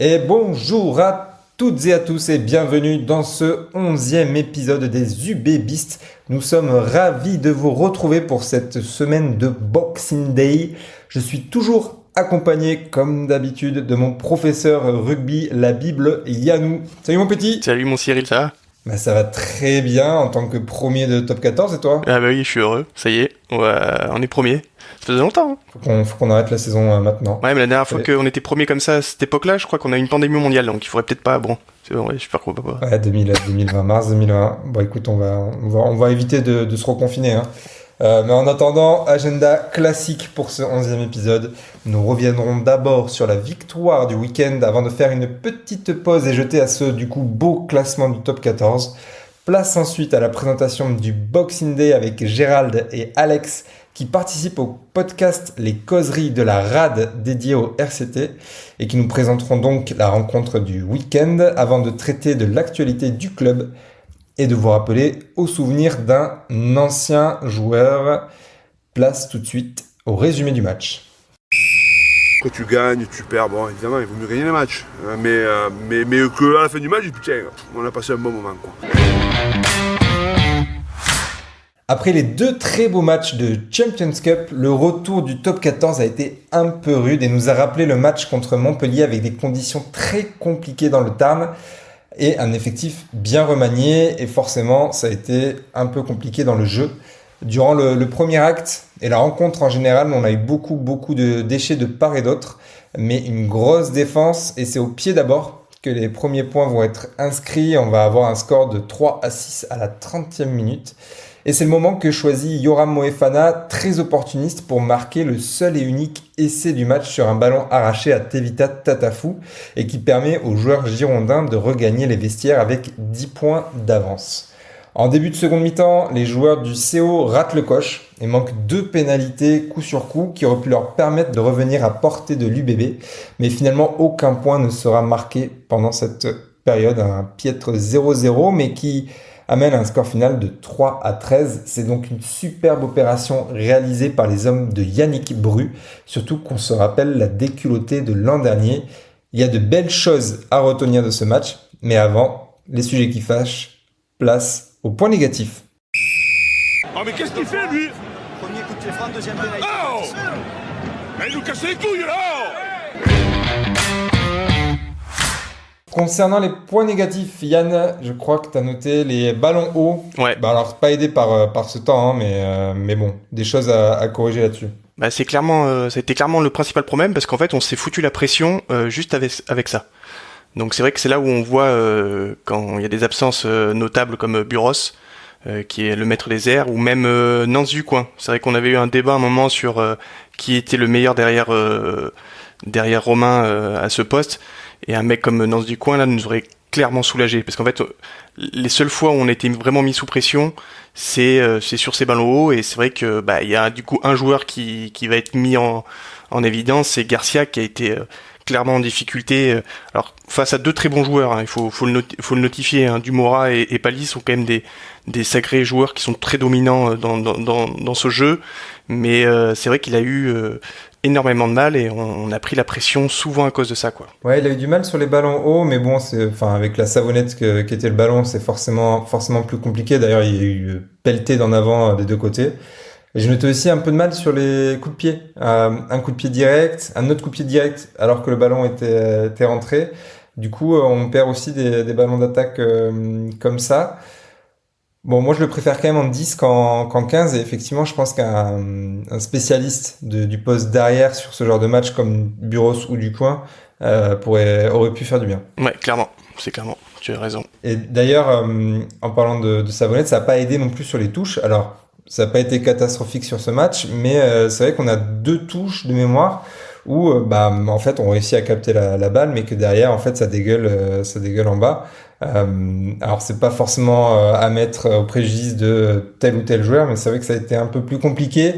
Et bonjour à toutes et à tous et bienvenue dans ce 11e épisode des UB Beasts. Nous sommes ravis de vous retrouver pour cette semaine de Boxing Day. Je suis toujours accompagné comme d'habitude de mon professeur rugby, la Bible, Yannou. Salut mon petit. Salut mon Cyril, ça va? Ça va très bien en tant que premier de top 14 et toi? Ah bah oui, je suis heureux, ça y est, on est premier. Ça faisait longtemps, hein. Faut qu'on arrête la saison maintenant. Ouais, mais la dernière fois qu'on était premier comme ça, à cette époque-là, je crois qu'on a eu une pandémie mondiale, donc il faudrait peut-être pas... Bon, c'est vrai, super cool, papa. Ouais, 2020, mars 2020. Bon, écoute, on va éviter de se reconfiner, hein. Mais en attendant, agenda classique pour ce 11e épisode. Nous reviendrons d'abord sur la victoire du week-end avant de faire une petite pause et jeter à ce, du coup, beau classement du top 14. Place ensuite à la présentation du Boxing Day avec Gérald et Alex qui participent au podcast Les Causeries de la RAD dédié au RCT et qui nous présenteront donc la rencontre du week-end avant de traiter de l'actualité du club et de vous rappeler au souvenir d'un ancien joueur. Place tout de suite au résumé du match. Quand tu gagnes, tu perds, bon évidemment il vaut mieux gagner les matchs. Mais que à la fin du match, putain, on a passé un bon moment quoi. Après les deux très beaux matchs de Champions Cup, le retour du top 14 a été un peu rude et nous a rappelé le match contre Montpellier avec des conditions très compliquées dans le Tarn et un effectif bien remanié et forcément ça a été un peu compliqué dans le jeu. Durant le premier acte et la rencontre en général, on a eu beaucoup de déchets de part et d'autre, mais une grosse défense et c'est au pied d'abord que les premiers points vont être inscrits. On va avoir un score de 3-6 à la 30e minute. Et c'est le moment que choisit Yoram Moefana, très opportuniste pour marquer le seul et unique essai du match sur un ballon arraché à Tevita Tatafou et qui permet aux joueurs girondins de regagner les vestiaires avec 10 points d'avance. En début de seconde mi-temps, les joueurs du CO ratent le coche et manquent 2 pénalités coup sur coup qui auraient pu leur permettre de revenir à portée de l'UBB. Mais finalement, aucun point ne sera marqué pendant cette période, un piètre 0-0, mais qui amène un score final de 3-13. C'est donc une superbe opération réalisée par les hommes de Yannick Bru, surtout qu'on se rappelle la déculottée de l'an dernier. Il y a de belles choses à retenir de ce match, mais avant, les sujets qui fâchent, place au point négatif. Oh mais qu'est-ce qu'il fait lui? Premier coup de pied franc, deuxième pénalité. Oh, il nous casse les couilles là. Concernant les points négatifs, Yann, je crois que tu as noté les ballons hauts. Ouais. Alors, pas aidé par ce temps, hein, mais bon, des choses à corriger là-dessus. Bah c'est clairement, ça a été clairement le principal problème, parce qu'en fait, on s'est foutu la pression juste avec ça. Donc c'est vrai que c'est là où on voit quand il y a des absences notables comme Buros, qui est le maître des airs, ou même Nance du coin. C'est vrai qu'on avait eu un débat à un moment sur qui était le meilleur derrière Romain à ce poste, et un mec comme Nance du coin là nous aurait clairement soulagé, parce qu'en fait les seules fois où on a été vraiment mis sous pression, c'est sur ces ballons hauts, et c'est vrai que il y a du coup un joueur qui va être mis en évidence, c'est Garcia qui a été clairement en difficulté. Alors face à deux très bons joueurs, hein, il faut le notifier, hein, Dumora et Pally sont quand même des sacrés joueurs qui sont très dominants dans ce jeu, mais c'est vrai qu'il a eu énormément de mal et on a pris la pression souvent à cause de ça, quoi. Ouais, il a eu du mal sur les ballons hauts, mais bon, avec la savonnette qui était le ballon, c'est forcément plus compliqué. D'ailleurs, il y a eu pelleté d'en avant des deux côtés. Et je notais aussi un peu de mal sur les coups de pied. Un coup de pied direct, un autre coup de pied direct alors que le ballon était rentré. Du coup, on perd aussi des ballons d'attaque comme ça. Bon, moi je le préfère quand même en 10 qu'en 15 et effectivement je pense qu'un spécialiste du poste derrière sur ce genre de match comme Buros ou Ducoin aurait pu faire du bien. Ouais, clairement, tu as raison. Et d'ailleurs, en parlant de Savonnette, ça n'a pas aidé non plus sur les touches. Alors, ça n'a pas été catastrophique sur ce match, mais c'est vrai qu'on a 2 touches de mémoire où en fait on réussit à capter la balle, mais que derrière en fait ça dégueule en bas. Alors c'est pas forcément à mettre au préjudice de tel ou tel joueur, mais c'est vrai que ça a été un peu plus compliqué.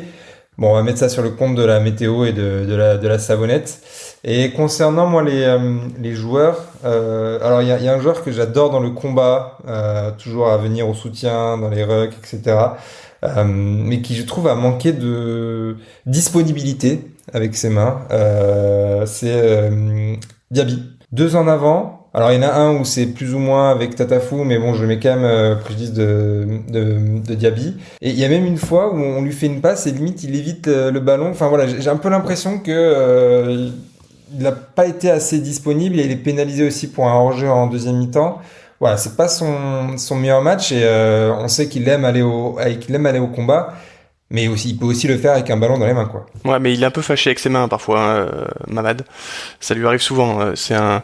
Bon, on va mettre ça sur le compte de la météo et de la savonnette. Et concernant moi les joueurs, alors il y a un joueur que j'adore dans le combat, toujours à venir au soutien, dans les rucks, etc. Mais qui je trouve a manqué de disponibilité avec ses mains. C'est Diaby. 2 en avant. Alors il y en a un où c'est plus ou moins avec Tatafou, mais bon, je le mets quand même préjudice de Diaby. Et il y a même une fois où on lui fait une passe et limite il évite le ballon. Enfin voilà, j'ai un peu l'impression que il n'a pas été assez disponible et il est pénalisé aussi pour un hors-jeu en deuxième mi-temps. Voilà, c'est pas son meilleur match et on sait qu'il aime aller au combat. Mais aussi, il peut aussi le faire avec un ballon dans les mains, quoi. Ouais, mais il est un peu fâché avec ses mains parfois, Mamad. Ça lui arrive souvent. C'est un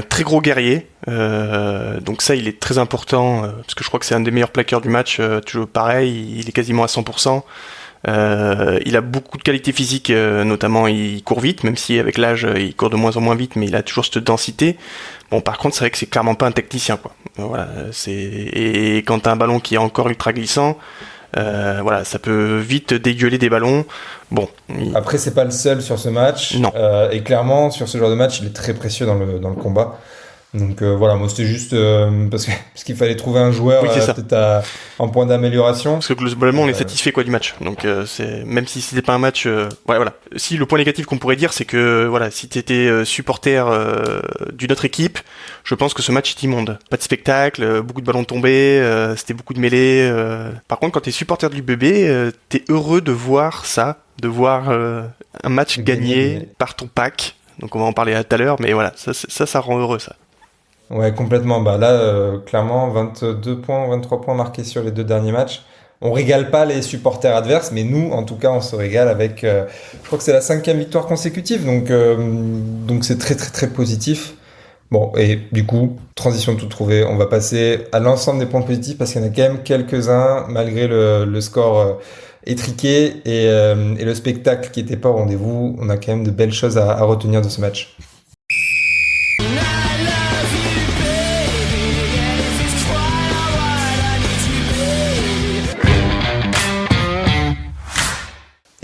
très gros guerrier. Donc ça, il est très important parce que je crois que c'est un des meilleurs plaqueurs du match. Toujours pareil, il est quasiment à 100%. Il a beaucoup de qualités physiques, notamment il court vite, même si avec l'âge il court de moins en moins vite, mais il a toujours cette densité. Bon, par contre, c'est vrai que c'est clairement pas un technicien, quoi. Voilà, et quand t'as un ballon qui est encore ultra glissant. Voilà, ça peut vite dégueuler des ballons. Bon. Après, c'est pas le seul sur ce match. Non. Et clairement, sur ce genre de match, il est très précieux dans le combat. Donc voilà, moi c'était juste parce qu'il fallait trouver un joueur peut-être en point d'amélioration. Parce que globalement on est satisfait du match. Donc c'est même si c'était pas un match, ouais, voilà. Si le point négatif qu'on pourrait dire c'est que voilà, si t'étais supporter d'une autre équipe, je pense que ce match est immonde. Pas de spectacle, beaucoup de ballons tombés, c'était beaucoup de mêlées. Par contre, quand t'es supporter de l'UBB, t'es heureux de voir ça, de voir un match gagné par ton pack. Donc on va en parler tout à l'heure, mais voilà, ça rend heureux ça. Ouais, complètement. Bah là, clairement, 22 points, 23 points marqués sur les 2 derniers matchs. On régale pas les supporters adverses, mais nous, en tout cas, on se régale avec. Je crois que c'est la 5e victoire consécutive, donc c'est très très très positif. Bon, et du coup, transition toute trouvée. On va passer à l'ensemble des points positifs parce qu'il y en a quand même quelques-uns malgré le score étriqué et le spectacle qui était pas au rendez-vous. On a quand même de belles choses à retenir de ce match.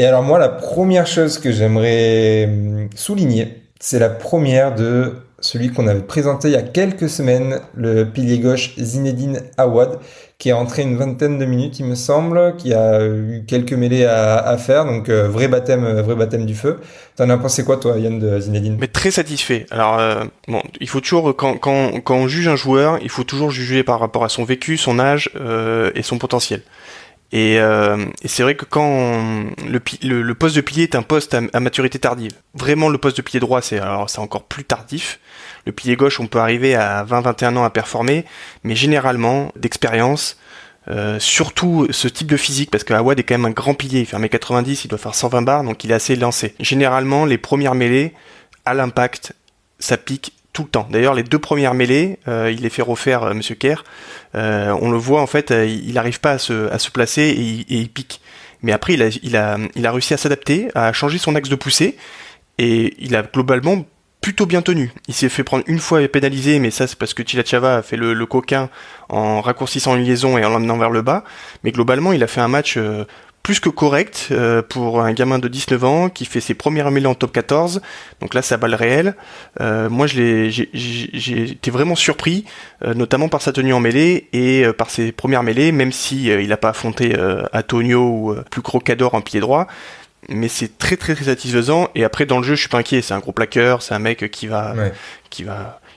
Et alors moi, la première chose que j'aimerais souligner, c'est la première de celui qu'on avait présenté il y a quelques semaines, le pilier gauche Zinedine Awad, qui est entré une 20aine de minutes, il me semble, qui a eu quelques mêlées à faire, donc vrai baptême du feu. T'en as pensé quoi, toi, Yann, de Zinedine ? Mais très satisfait. Alors, bon, il faut toujours, quand on juge un joueur, il faut toujours juger par rapport à son vécu, son âge et son potentiel. Et c'est vrai que quand le poste de pilier est un poste à maturité tardive, vraiment le poste de pilier droit c'est encore plus tardif. Le pilier gauche on peut arriver à 20-21 ans à performer, mais généralement d'expérience, surtout ce type de physique, parce que Awad est quand même un grand pilier, il fait 1m90, il doit faire 120 bars, donc il est assez lancé. Généralement les premières mêlées à l'impact, ça pique tout le temps. D'ailleurs, les 2 premières mêlées, il les fait refaire Monsieur Kerr. On le voit en fait, il n'arrive pas à se placer et il pique. Mais après, il a réussi à s'adapter, à changer son axe de poussée et il a globalement plutôt bien tenu. Il s'est fait prendre une fois et pénalisé, mais ça c'est parce que Chilachava a fait le coquin en raccourcissant une liaison et en l'emmenant vers le bas. Mais globalement, il a fait un match plus que correct pour un gamin de 19 ans qui fait ses premières mêlées en top 14. Donc là, c'est à balle réelle. Moi, j'ai été vraiment surpris, notamment par sa tenue en mêlée et par ses premières mêlées, même si il n'a pas affronté Antonio ou plus gros Cador en pied droit. Mais c'est très très très satisfaisant. Et après, dans le jeu, je suis pas inquiet. C'est un gros plaqueur, c'est un mec qui va.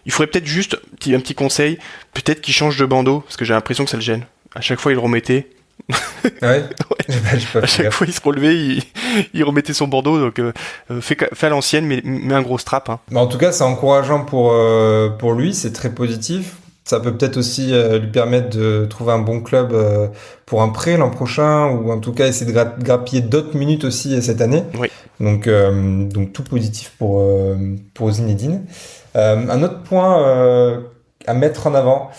Il faudrait peut-être juste un petit conseil, peut-être qu'il change de bandeau, parce que j'ai l'impression que ça le gêne. À chaque fois, il le remettait. Ouais. À chaque fois il se relevait, il remettait son bandeau, donc fait à l'ancienne, mais un gros strap. Hein. En tout cas, c'est encourageant pour lui, c'est très positif. Ça peut peut-être aussi lui permettre de trouver un bon club pour un prêt l'an prochain, ou en tout cas essayer de grappiller d'autres minutes aussi cette année. Oui. Donc tout positif pour Zinedine. Un autre point à mettre en avant,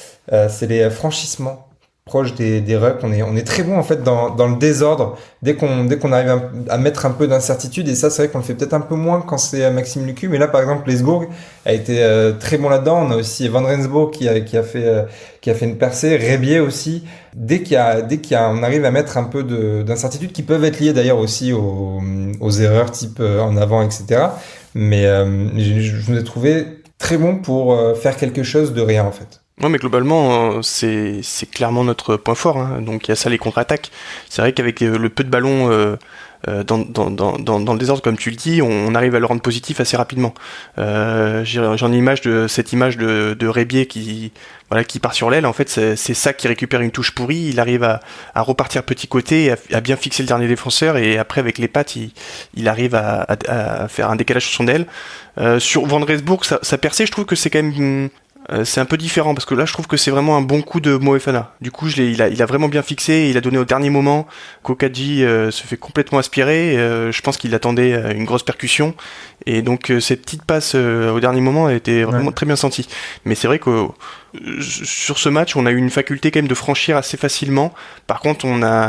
c'est les franchissements proche des rucks. On est très bon en fait dans le désordre dès qu'on arrive à mettre un peu d'incertitude, et ça c'est vrai qu'on le fait peut-être un peu moins quand c'est Maxime Lucu, mais là par exemple Lesbourg a été très bon là-dedans. On a aussi Van Rensburg qui a fait une percée, Rébier aussi. Dès on arrive à mettre un peu d'incertitude, qui peuvent être liées d'ailleurs aussi aux erreurs type en avant, etc. Mais je vous ai trouvé très bon pour faire quelque chose de rien en fait. Ouais, mais globalement, c'est clairement notre point fort. Hein. Donc il y a ça, les contre-attaques. C'est vrai qu'avec le peu de ballons dans le désordre, comme tu le dis, on arrive à le rendre positif assez rapidement. J'en ai cette image de Rébier qui part sur l'aile. En fait, c'est ça qui récupère une touche pourrie. Il arrive à repartir petit côté, à bien fixer le dernier défenseur, et après avec les pattes, il arrive à faire un décalage sur son aile. Sur Van Rensburg, sa percée, je trouve que c'est quand même c'est un peu différent, parce que là je trouve que c'est vraiment un bon coup de Moefana. Du coup il a vraiment bien fixé, il a donné au dernier moment. Kokadji se fait complètement aspirer, je pense qu'il attendait une grosse percussion, et donc cette petite passe au dernier moment a été vraiment très bien sentie. Mais c'est vrai que sur ce match on a eu une faculté quand même de franchir assez facilement. Par contre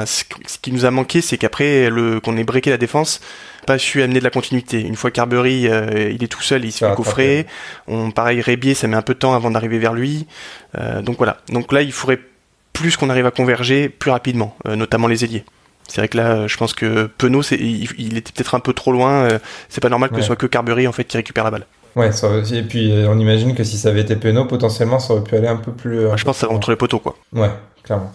ce qui nous a manqué, c'est qu'après qu'on ait breaké la défense, pas su amener de la continuité. Une fois Carbery il est tout seul, il se fait coffrer. Pareil, Rébier, ça met un peu de temps avant d'arriver vers lui. Donc voilà. Donc là, il faudrait plus qu'on arrive à converger plus rapidement, notamment les ailiers. C'est vrai que là, je pense que Penaud, il était peut-être un peu trop loin. C'est pas normal que ce soit que Carbery en fait qui récupère la balle. Ouais, et puis on imagine que si ça avait été Penaud, potentiellement ça aurait pu aller un peu plus. Je pense que ça va entre les poteaux, quoi. Ouais, clairement.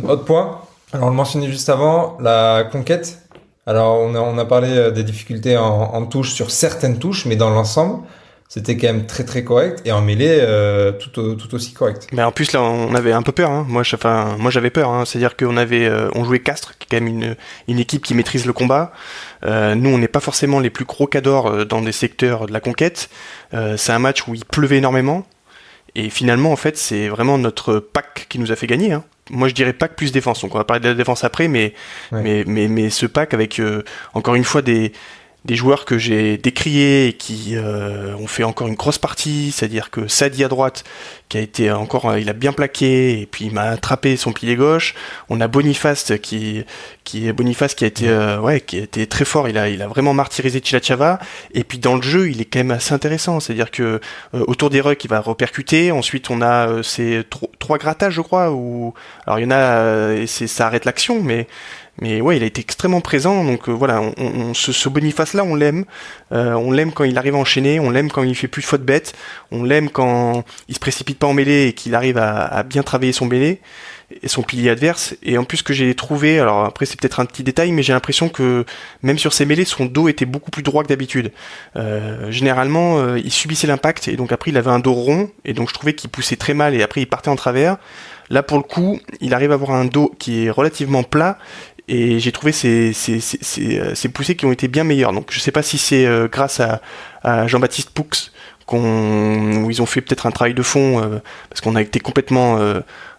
Autre point. Alors on le mentionnait juste avant, la conquête. Alors on a parlé des difficultés en touche sur certaines touches, mais dans l'ensemble, c'était quand même très très correct, et en mêlée tout aussi correct. Mais en plus là, on avait un peu peur. Hein. Moi j'avais peur. Hein. C'est-à-dire on jouait Castres, qui est quand même une équipe qui maîtrise le combat. Nous, on n'est pas forcément les plus gros cadors dans des secteurs de la conquête. C'est un match où il pleuvait énormément, et finalement en fait c'est vraiment notre pack qui nous a fait gagner. Hein. Moi je dirais pack plus défense, donc on va parler de la défense après, mais ce pack avec encore une fois des joueurs que j'ai décriés et qui ont fait encore une grosse partie, c'est-à-dire que Sadi à droite, qui a été il a bien plaqué, et puis il m'a attrapé son pilier gauche. On a Boniface qui a été très fort, il a vraiment martyrisé Chilachava, et puis dans le jeu, il est quand même assez intéressant, c'est-à-dire que autour des rucks, il va repercuter. Ensuite, on a ces trois grattages, je crois, alors il y en a ça arrête l'action, mais ouais, il a été extrêmement présent. Donc voilà, ce Boniface-là, on l'aime. On l'aime quand il arrive à enchaîner, on l'aime quand il fait plus de fautes bêtes, on l'aime quand il se précipite pas en mêlée et qu'il arrive à bien travailler son mêlée et son pilier adverse. Et en plus, ce que j'ai trouvé, alors après c'est peut-être un petit détail, mais j'ai l'impression que même sur ses mêlées, son dos était beaucoup plus droit que d'habitude. Généralement, il subissait l'impact, et donc après il avait un dos rond, et donc je trouvais qu'il poussait très mal, et après il partait en travers. Là pour le coup, il arrive à avoir un dos qui est relativement plat, et j'ai trouvé ces poussées qui ont été bien meilleures. Donc je sais pas si c'est grâce à Jean-Baptiste Poux où ils ont fait peut-être un travail de fond, parce qu'on a été complètement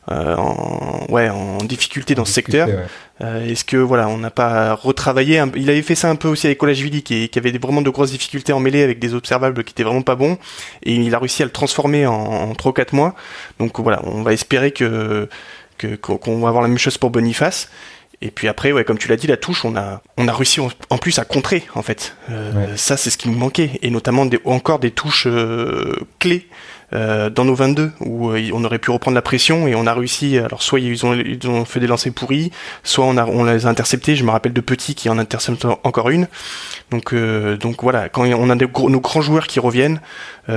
en difficulté dans ce secteur. Ouais. Est-ce que on n'a pas retravaillé il avait fait ça un peu aussi avec Kolashvili qui avait vraiment de grosses difficultés en mêlée, avec des observables qui étaient vraiment pas bons, et il a réussi à le transformer en 3 ou 4 mois. Donc voilà, on va espérer qu'on va avoir la même chose pour Boniface. Et puis après, comme tu l'as dit, la touche, on a réussi en plus à contrer, en fait. Ça, c'est ce qui nous manquait. Et notamment encore des touches clés dans nos 22, où on aurait pu reprendre la pression, et on a réussi. Alors soit ils ont fait des lancers pourris, soit on les a interceptés. Je me rappelle de Petit qui en intercepte encore une. Donc voilà, quand on a nos grands joueurs qui reviennent,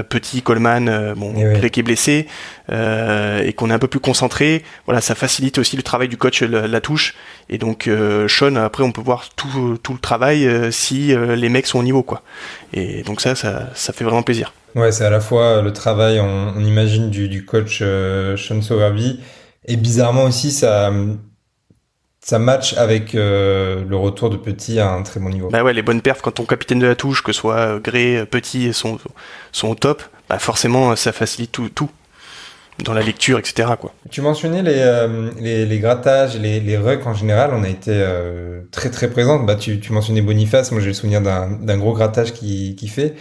Petit, Coleman, Gré qui est blessé, et qu'on est un peu plus concentré, voilà, ça facilite aussi le travail du coach, la touche. Et donc Sean, après on peut voir tout le travail si les mecs sont au niveau, quoi. Et donc ça fait vraiment plaisir. Ouais, c'est à la fois le travail, on imagine, du coach Sean Sowerby, et bizarrement aussi ça match avec le retour de Petit à un très bon niveau. Bah ouais, les bonnes perfs quand ton capitaine de la touche, que ce soit Gré, Petit, sont au top, bah forcément ça facilite tout dans la lecture, etc., quoi. Tu mentionnais les grattages, les rucks en général, on a été très très présents. Bah tu mentionnais Boniface, moi j'ai le souvenir d'un gros grattage qui fait.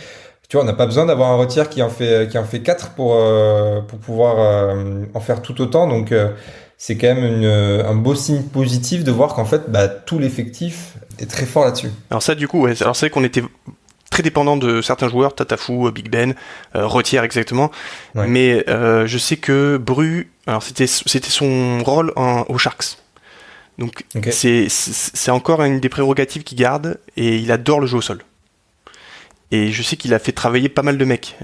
Tu vois, on n'a pas besoin d'avoir un retière qui en fait 4 pour pouvoir en faire tout autant. Donc c'est quand même un beau signe positif de voir qu'en fait tout l'effectif est très fort là-dessus. Alors ça, du coup, alors c'est vrai qu'on était très dépendant de certains joueurs, Tatafou, Big Ben, Retière exactement. Ouais. Mais je sais que Bru, alors c'était son rôle aux Sharks. Donc c'est encore une des prérogatives qu'il garde, et il adore le jeu au sol. Et je sais qu'il a fait travailler pas mal de mecs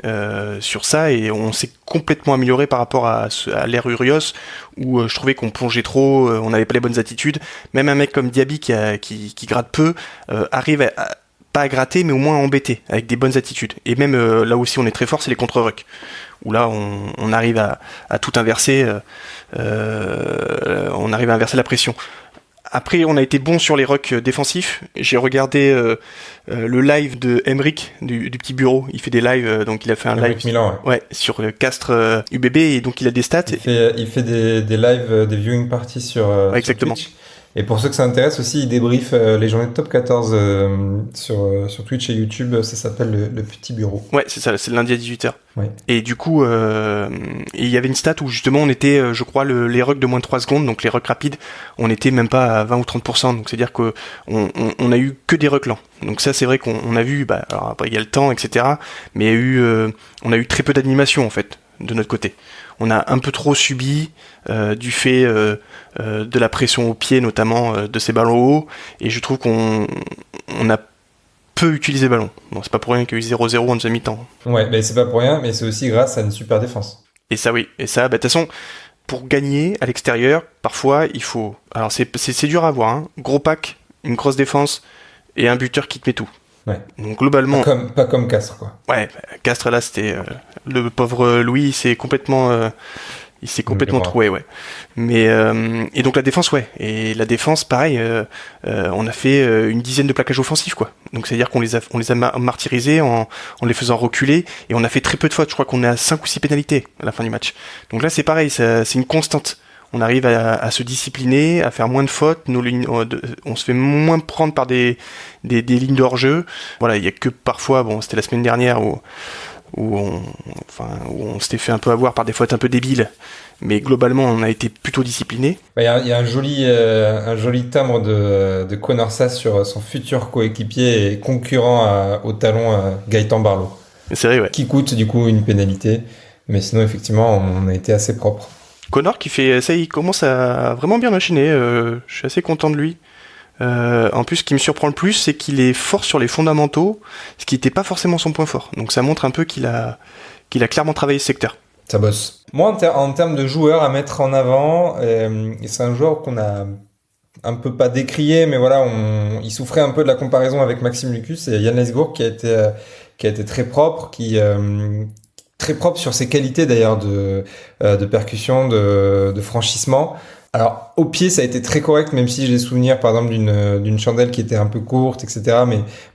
sur ça, et on s'est complètement amélioré par rapport à l'ère Urios, où je trouvais qu'on plongeait trop, on n'avait pas les bonnes attitudes. Même un mec comme Diaby qui gratte peu, arrive pas à gratter, mais au moins à embêter, avec des bonnes attitudes. Et même là aussi on est très fort, c'est les contre-rucks, où là on arrive à tout inverser, on arrive à inverser la pression. Après, on a été bon sur les rucks défensifs. J'ai regardé le live de Emric du petit bureau. Il fait des lives, donc il a fait un Emric live Milan, ouais, sur Castres UBB, et donc il a des stats. Il fait des lives, des viewing parties sur exactement. Twitch. Et pour ceux que ça intéresse aussi, il débriefe les journées de top 14 sur Twitch et YouTube. Ça s'appelle le petit bureau. Ouais, c'est ça, c'est le lundi à 18h. Ouais. Et du coup, il y avait une stat où justement on était, je crois, les rucks de moins de 3 secondes, donc les rucks rapides, on était même pas à 20 ou 30%. Donc c'est-à-dire qu'on a eu que des rucks lents. Donc ça, c'est vrai qu'on a vu, alors après il y a le temps, etc. Mais on a eu très peu d'animation en fait, de notre côté. On a un peu trop subi du fait de la pression au pied, notamment de ces ballons hauts, et je trouve qu'on a peu utilisé le ballon. Bon, c'est pas pour rien qu'il y a eu 0-0 en deuxième mi-temps. Ouais, mais c'est pas pour rien, mais c'est aussi grâce à une super défense. Et ça, oui. Et ça, de toute façon, pour gagner à l'extérieur, parfois, il faut... Alors, c'est dur à voir, hein. Gros pack, une grosse défense, et un buteur qui te met tout. Ouais. Donc, globalement... Pas comme Castres, quoi. Ouais, Castres, là, c'était... le pauvre Louis, il s'est complètement troué, ouais. Mais et donc la défense, ouais. Et la défense, pareil, on a fait une dizaine de plaquages offensifs, quoi. Donc c'est-à-dire qu'on les a martyrisés en les faisant reculer, et on a fait très peu de fautes. Je crois qu'on est à 5 ou 6 pénalités à la fin du match. Donc là, c'est pareil, c'est une constante. On arrive à se discipliner, à faire moins de fautes. On se fait moins prendre par des lignes de hors-jeu. Voilà, il y a que parfois, bon, c'était la semaine dernière où on s'était fait un peu avoir par des fautes un peu débiles, mais globalement on a été plutôt discipliné. Il y a un joli timbre de Konorsa sur son futur coéquipier et concurrent au talon, Gaëtan Barlow. C'est vrai, ouais. Qui coûte du coup une pénalité, mais sinon effectivement on a été assez propre. Connor qui fait ça, il commence à vraiment bien machiner, je suis assez content de lui. En plus, ce qui me surprend le plus, c'est qu'il est fort sur les fondamentaux, ce qui n'était pas forcément son point fort. Donc ça montre un peu qu'il a clairement travaillé ce secteur. Ça bosse. Moi, en termes de joueurs à mettre en avant, et c'est un joueur qu'on a un peu pas décrié, mais voilà, il souffrait un peu de la comparaison avec Maxime Lucas et Yann Lesgourg qui a été très propre, très propre sur ses qualités d'ailleurs de percussion, de franchissement. Alors, au pied, ça a été très correct, même si j'ai des souvenirs, par exemple, d'une chandelle qui était un peu courte, etc.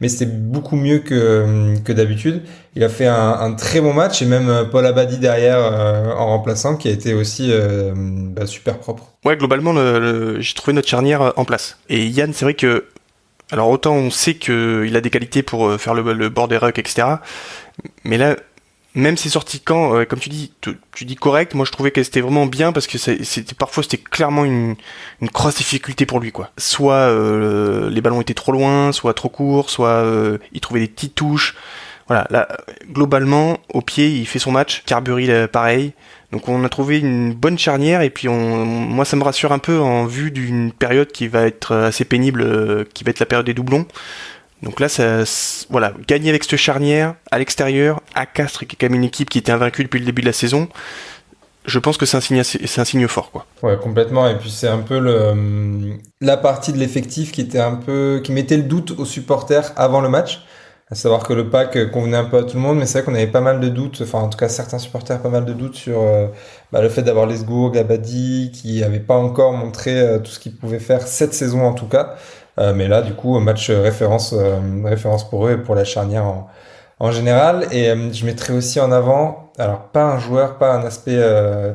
Mais c'était beaucoup mieux que d'habitude. Il a fait un très bon match, et même Paul Abadi derrière, en remplaçant, qui a été aussi super propre. Ouais, globalement, j'ai trouvé notre charnière en place. Et Yann, c'est vrai que, alors autant on sait qu'il a des qualités pour faire le bord des rucks, etc. Mais là, même ses sorties quand, comme tu dis correct, moi je trouvais qu'elle c'était vraiment bien, parce que c'était clairement une grosse difficulté pour lui, quoi. Soit les ballons étaient trop loin, soit trop courts, soit il trouvait des petites touches. Voilà, là, globalement, au pied, il fait son match. Carbury, pareil. Donc on a trouvé une bonne charnière, et puis moi ça me rassure un peu en vue d'une période qui va être assez pénible, qui va être la période des doublons. Donc là, voilà, gagner avec cette charnière à l'extérieur, à Castres, qui est quand même une équipe qui était invaincue depuis le début de la saison, je pense que c'est un signe fort, quoi. Ouais, complètement. Et puis c'est un peu la partie de l'effectif qui mettait le doute aux supporters avant le match. À savoir que le pack convenait un peu à tout le monde, mais c'est vrai qu'on avait pas mal de doutes, enfin en tout cas certains supporters pas mal de doutes sur le fait d'avoir Lesgourg, Abadi, qui n'avaient pas encore montré tout ce qu'ils pouvaient faire cette saison en tout cas. Mais là, du coup, match référence pour eux et pour la charnière en général. Et je mettrais aussi en avant, alors pas un joueur, pas un aspect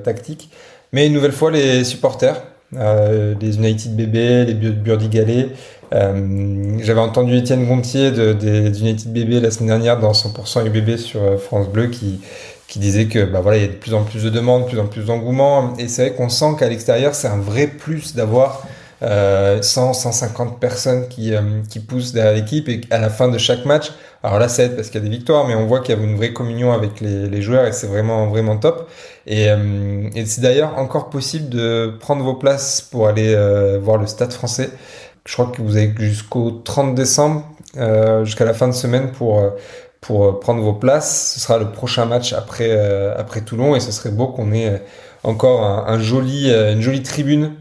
tactique, mais une nouvelle fois les supporters, les United BB, les Burdigalais. J'avais entendu Étienne Gontier des United BB la semaine dernière dans 100% UBB sur France Bleu qui disait que il y a de plus en plus de demandes, de plus en plus d'engouement. Et c'est vrai qu'on sent qu'à l'extérieur, c'est un vrai plus d'avoir 150 personnes qui poussent derrière l'équipe, et à la fin de chaque match, alors là ça aide parce qu'il y a des victoires, mais on voit qu'il y a une vraie communion avec les joueurs, et c'est vraiment vraiment top. Et c'est d'ailleurs encore possible de prendre vos places pour aller voir le Stade Français. Je crois que vous avez jusqu'au 30 décembre, jusqu'à la fin de semaine, pour pour prendre vos places. Ce sera le prochain match après Toulon et ce serait beau qu'on ait encore une jolie tribune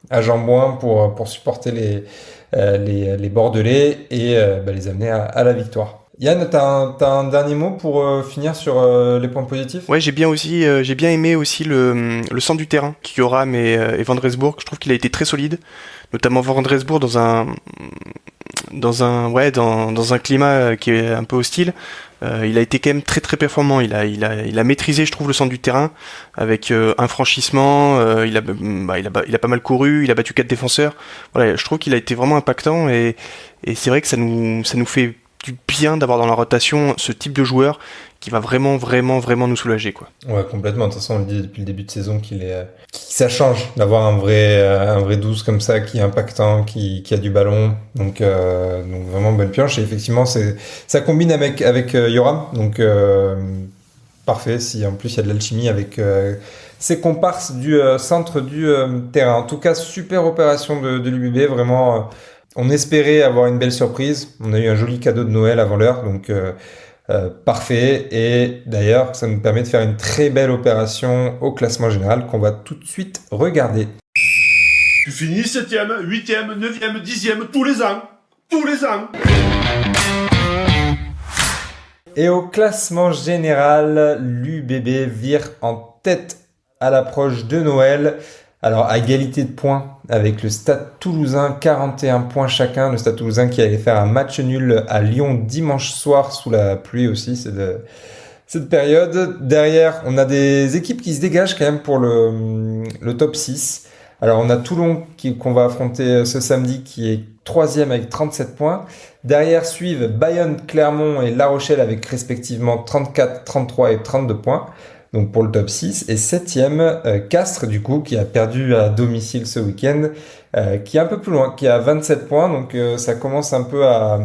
à Jambouin pour supporter les Bordelais et les amener à la victoire. Yann, t'as un dernier mot pour finir sur les points positifs? Ouais, j'ai bien aimé aussi le centre du terrain qu'il y aura, et Van Dresburg. Je trouve qu'il a été très solide, notamment Van Dresburg dans un climat qui est un peu hostile. Il a été quand même très très performant. Il a maîtrisé, je trouve, le centre du terrain avec un franchissement. Il a pas mal couru. Il a battu 4 défenseurs. Voilà, je trouve qu'il a été vraiment impactant et c'est vrai que ça nous fait du bien d'avoir dans la rotation ce type de joueur qui va vraiment nous soulager, quoi. Ouais, complètement. De toute façon, on le dit depuis le début de saison ça change d'avoir un vrai 12 comme ça qui est impactant, qui a du ballon. Donc vraiment bonne pioche. Et effectivement, ça combine avec Yoram. Donc parfait. Si en plus il y a de l'alchimie avec ses comparses du centre du terrain. En tout cas, super opération de l'UBB. Vraiment, on espérait avoir une belle surprise. On a eu un joli cadeau de Noël avant l'heure. Donc parfait, et d'ailleurs ça nous permet de faire une très belle opération au classement général qu'on va tout de suite regarder. Tu finis 7ème, 8ème, 9ème, 10ème tous les ans. Et au classement général, l'UBB vire en tête à l'approche de Noël. Alors à égalité de points avec le Stade Toulousain, 41 points chacun. Le Stade Toulousain qui allait faire un match nul à Lyon dimanche soir sous la pluie aussi, cette période. Derrière, on a des équipes qui se dégagent quand même pour le top 6. Alors on a Toulon qu'on va affronter ce samedi qui est 3e avec 37 points. Derrière suivent Bayonne, Clermont et La Rochelle avec respectivement 34, 33 et 32 points. Donc pour le top 6, et 7e, Castres du coup, qui a perdu à domicile ce week-end, qui est un peu plus loin, qui a 27 points, donc ça commence un peu à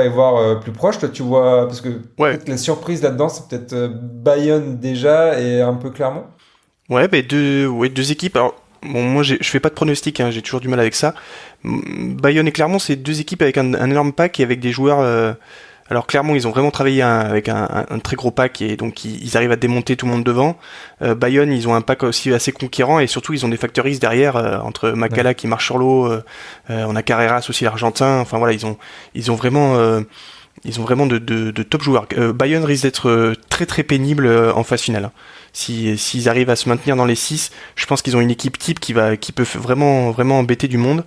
y voir plus proche. Toi tu vois, parce que peut-être la surprise là-dedans, c'est peut-être Bayonne déjà et un peu Clermont. Ouais, deux équipes. Alors bon, moi je fais pas de pronostic, hein, j'ai toujours du mal avec ça. Bayonne et Clermont, c'est deux équipes avec un énorme pack et avec des joueurs. Alors Clermont, ils ont vraiment travaillé avec un très gros pack et donc ils arrivent à démonter tout le monde devant. Bayonne, ils ont un pack aussi assez conquérant et surtout ils ont des facteurs X derrière entre Makala qui marche sur l'eau, on a Carreras aussi l'Argentin. Enfin voilà, ils ont vraiment de top joueurs. Bayonne risque d'être très très pénible en phase finale. S'ils arrivent à se maintenir dans les 6, je pense qu'ils ont une équipe type qui peut vraiment embêter du monde.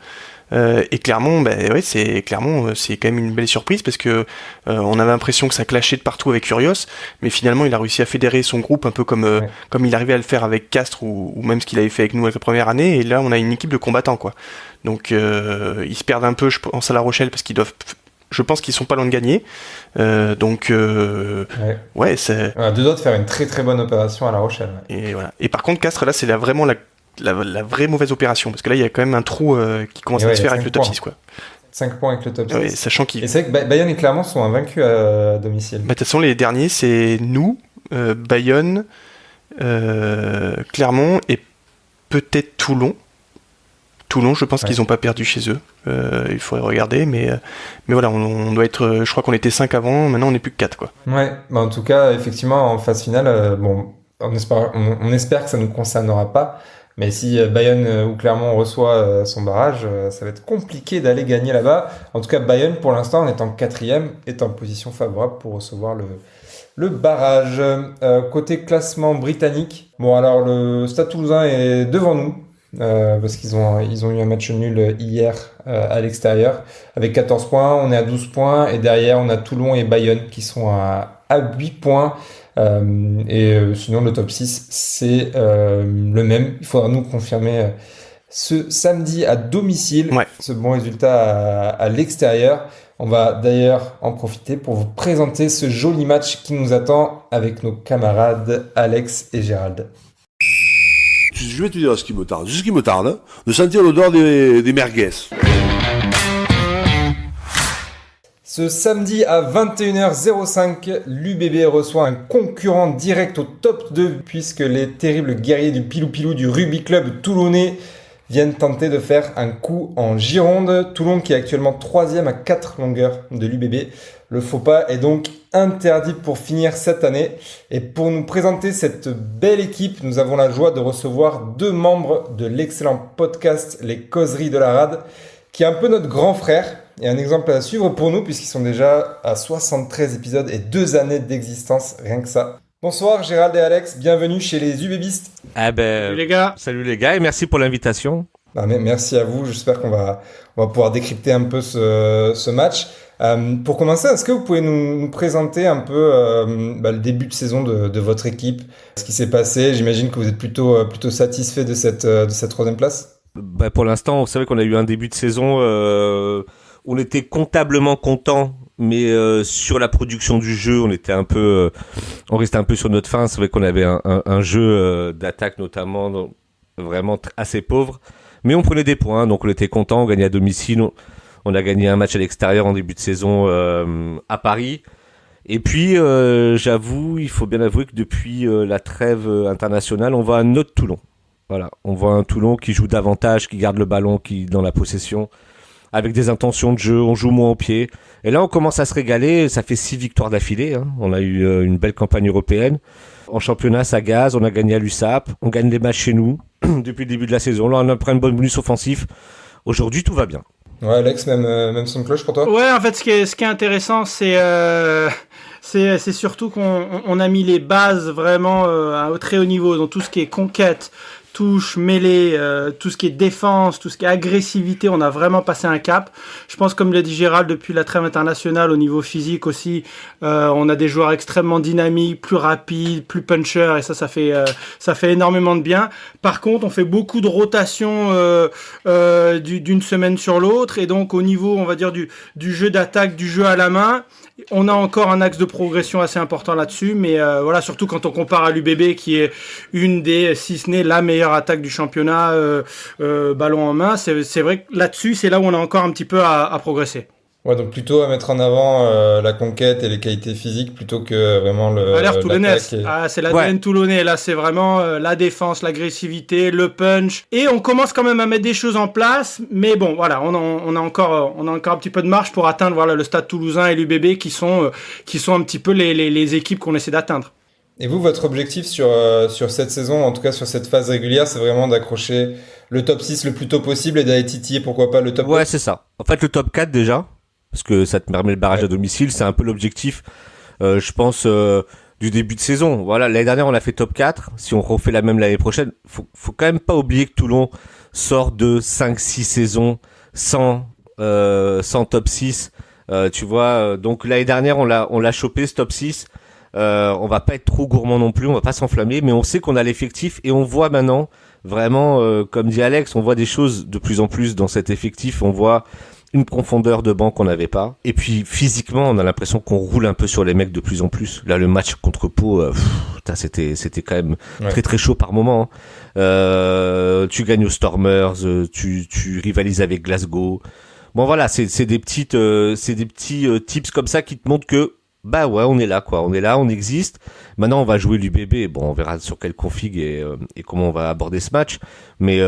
Et Clermont, c'est quand même une belle surprise parce que on avait l'impression que ça clashait de partout avec Urios, mais finalement il a réussi à fédérer son groupe un peu comme il arrivait à le faire avec Castres ou même ce qu'il avait fait avec nous avec la première année. Et là on a une équipe de combattants, quoi. Donc ils se perdent un peu, je pense, à La Rochelle parce je pense qu'ils sont pas loin de gagner. C'est on a deux doigts de faire une très très bonne opération à La Rochelle. Ouais. Et voilà. Et par contre Castres là c'est vraiment la vraie mauvaise opération, parce que là il y a quand même un trou qui commence à se faire avec le top 6, quoi. 5 points avec le top 6. Ouais, sachant et c'est vrai que Bayonne et Clermont sont invaincus à domicile. De toute façon les derniers c'est nous, Bayonne, Clermont et peut-être Toulon. Je pense qu'ils n'ont pas perdu chez eux. Il faudrait regarder, mais voilà, on doit être. Je crois qu'on était 5 avant, maintenant on n'est plus que 4, quoi. Ouais, en tout cas, effectivement, en phase finale, on espère que ça ne nous concernera pas. Mais si Bayonne ou Clermont reçoit son barrage, ça va être compliqué d'aller gagner là-bas. En tout cas, Bayonne, pour l'instant, en étant 4e, est en position favorable pour recevoir le barrage. Côté classement britannique, bon, alors le Stade Toulousain est devant nous. Parce qu'ils ont eu un match nul hier à l'extérieur avec 14 points, on est à 12 points et derrière on a Toulon et Bayonne qui sont à 8 points sinon le top 6 c'est le même. Il faudra nous confirmer ce samedi à domicile ce bon résultat à l'extérieur. On va d'ailleurs en profiter pour vous présenter ce joli match qui nous attend avec nos camarades Alex et Gérald. Je vais te dire ce qui me tarde. C'est ce qui me tarde, de sentir l'odeur des merguez. Ce samedi à 21h05, l'UBB reçoit un concurrent direct au top 2 puisque les terribles guerriers du Pilou Pilou du Rugby Club toulonnais viennent tenter de faire un coup en Gironde. Toulon qui est actuellement 3e à 4 longueurs de l'UBB. Le faux pas est donc interdit pour finir cette année. Et pour nous présenter cette belle équipe, nous avons la joie de recevoir 2 membres de l'excellent podcast Les Causeries de la Rade, qui est un peu notre grand frère et un exemple à suivre pour nous puisqu'ils sont déjà à 73 épisodes et 2 années d'existence, rien que ça. Bonsoir Gérald et Alex, bienvenue chez les UBBistes. Salut les gars et merci pour l'invitation. Merci à vous, j'espère qu'on va pouvoir décrypter un peu ce match. Pour commencer, est-ce que vous pouvez nous présenter un peu le début de saison de votre équipe, ce qui s'est passé? J'imagine que vous êtes plutôt satisfait de cette 3e place. Pour l'instant, vous savez qu'on a eu un début de saison où on était comptablement content, mais sur la production du jeu, on restait un peu sur notre faim. C'est vrai qu'on avait un jeu d'attaque notamment vraiment assez pauvre, mais on prenait des points, donc on était content. On gagnait à domicile. On a gagné un match à l'extérieur en début de saison à Paris. Et puis, il faut bien avouer que depuis la trêve internationale, on voit un autre Toulon. Voilà, on voit un Toulon qui joue davantage, qui garde le ballon, qui dans la possession, avec des intentions de jeu, on joue moins au pied. Et là, on commence à se régaler, ça fait 6 victoires d'affilée. Hein. On a eu une belle campagne européenne. En championnat, ça gaze, on a gagné à l'USAP, on gagne les matchs chez nous depuis le début de la saison. Là, on a pris un bon bonus offensif. Aujourd'hui, tout va bien. Ouais, Alex, même son de cloche pour toi? Ouais, en fait, ce qui est intéressant, c'est surtout qu'on a mis les bases vraiment à très haut niveau, dans tout ce qui est conquête, touche, mêlée, tout ce qui est défense, tout ce qui est agressivité, on a vraiment passé un cap. Je pense, comme l'a dit Gérald, depuis la trêve internationale, au niveau physique aussi, on a des joueurs extrêmement dynamiques, plus rapides, plus punchers, et ça fait énormément de bien. Par contre, on fait beaucoup de rotations d'une semaine sur l'autre, et donc au niveau, on va dire, du jeu d'attaque, du jeu à la main, on a encore un axe de progression assez important là-dessus, mais voilà, surtout quand on compare à l'UBB qui est une des, si ce n'est la meilleure attaque du championnat ballon en main, c'est vrai que là-dessus, c'est là où on a encore un petit peu à progresser. Ouais, donc plutôt à mettre en avant la conquête et les qualités physiques plutôt que vraiment l'air toulonnais. C'est l'ADN toulonnais. Là, c'est vraiment la défense, l'agressivité, le punch. Et on commence quand même à mettre des choses en place. Mais bon, voilà, on a encore un petit peu de marge pour atteindre le Stade Toulousain et l'UBB qui sont un petit peu les équipes qu'on essaie d'atteindre. Et vous, votre objectif sur cette saison, en tout cas sur cette phase régulière, c'est vraiment d'accrocher le top 6 le plus tôt possible et d'aller titiller, pourquoi pas, le top 4? Ouais, c'est ça. En fait, le top 4 déjà, parce que ça te permet le barrage à domicile, c'est un peu l'objectif, je pense, du début de saison. Voilà, l'année dernière, on a fait top 4. Si on refait la même l'année prochaine, faut quand même pas oublier que Toulon sort de 5-6 saisons sans top 6. Tu vois, donc l'année dernière, on l'a chopé, ce top 6. On va pas être trop gourmand non plus, on va pas s'enflammer, mais on sait qu'on a l'effectif et on voit maintenant vraiment, comme dit Alex, on voit des choses de plus en plus dans cet effectif. On voit une profondeur de banc qu'on n'avait pas. Et puis physiquement, on a l'impression qu'on roule un peu sur les mecs de plus en plus. Là, le match contre Pau, c'était quand même très très chaud par moment. Tu gagnes aux Stormers, tu rivalises avec Glasgow. Bon voilà, c'est des petits tips comme ça qui te montrent que bah ouais, on est là quoi, on est là, on existe. Maintenant, on va jouer l'UBB. Bon, on verra sur quelle config et comment on va aborder ce match. Mais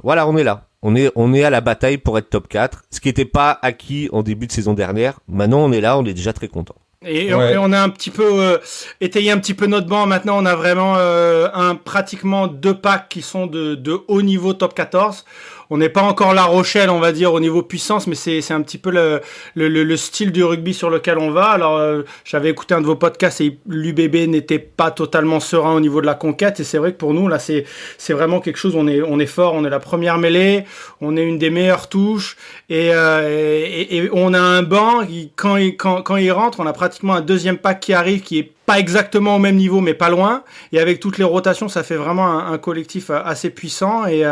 voilà, on est là. On est à la bataille pour être top 4, ce qui n'était pas acquis en début de saison dernière. Maintenant, on est là, on est déjà très content. Et on a un petit peu étayé un petit peu notre banc. Maintenant, on a vraiment pratiquement 2 packs qui sont de haut niveau top 14. On n'est pas encore La Rochelle, on va dire, au niveau puissance, mais c'est un petit peu le style du rugby sur lequel on va. Alors, j'avais écouté un de vos podcasts et l'UBB n'était pas totalement serein au niveau de la conquête. Et c'est vrai que pour nous, là, c'est vraiment quelque chose, on est fort, on est la première mêlée, on est une des meilleures touches. Et on a un banc qui, quand il rentre, on a pratiquement un deuxième pack qui arrive, qui est pas exactement au même niveau, mais pas loin. Et avec toutes les rotations, ça fait vraiment un collectif assez puissant. Et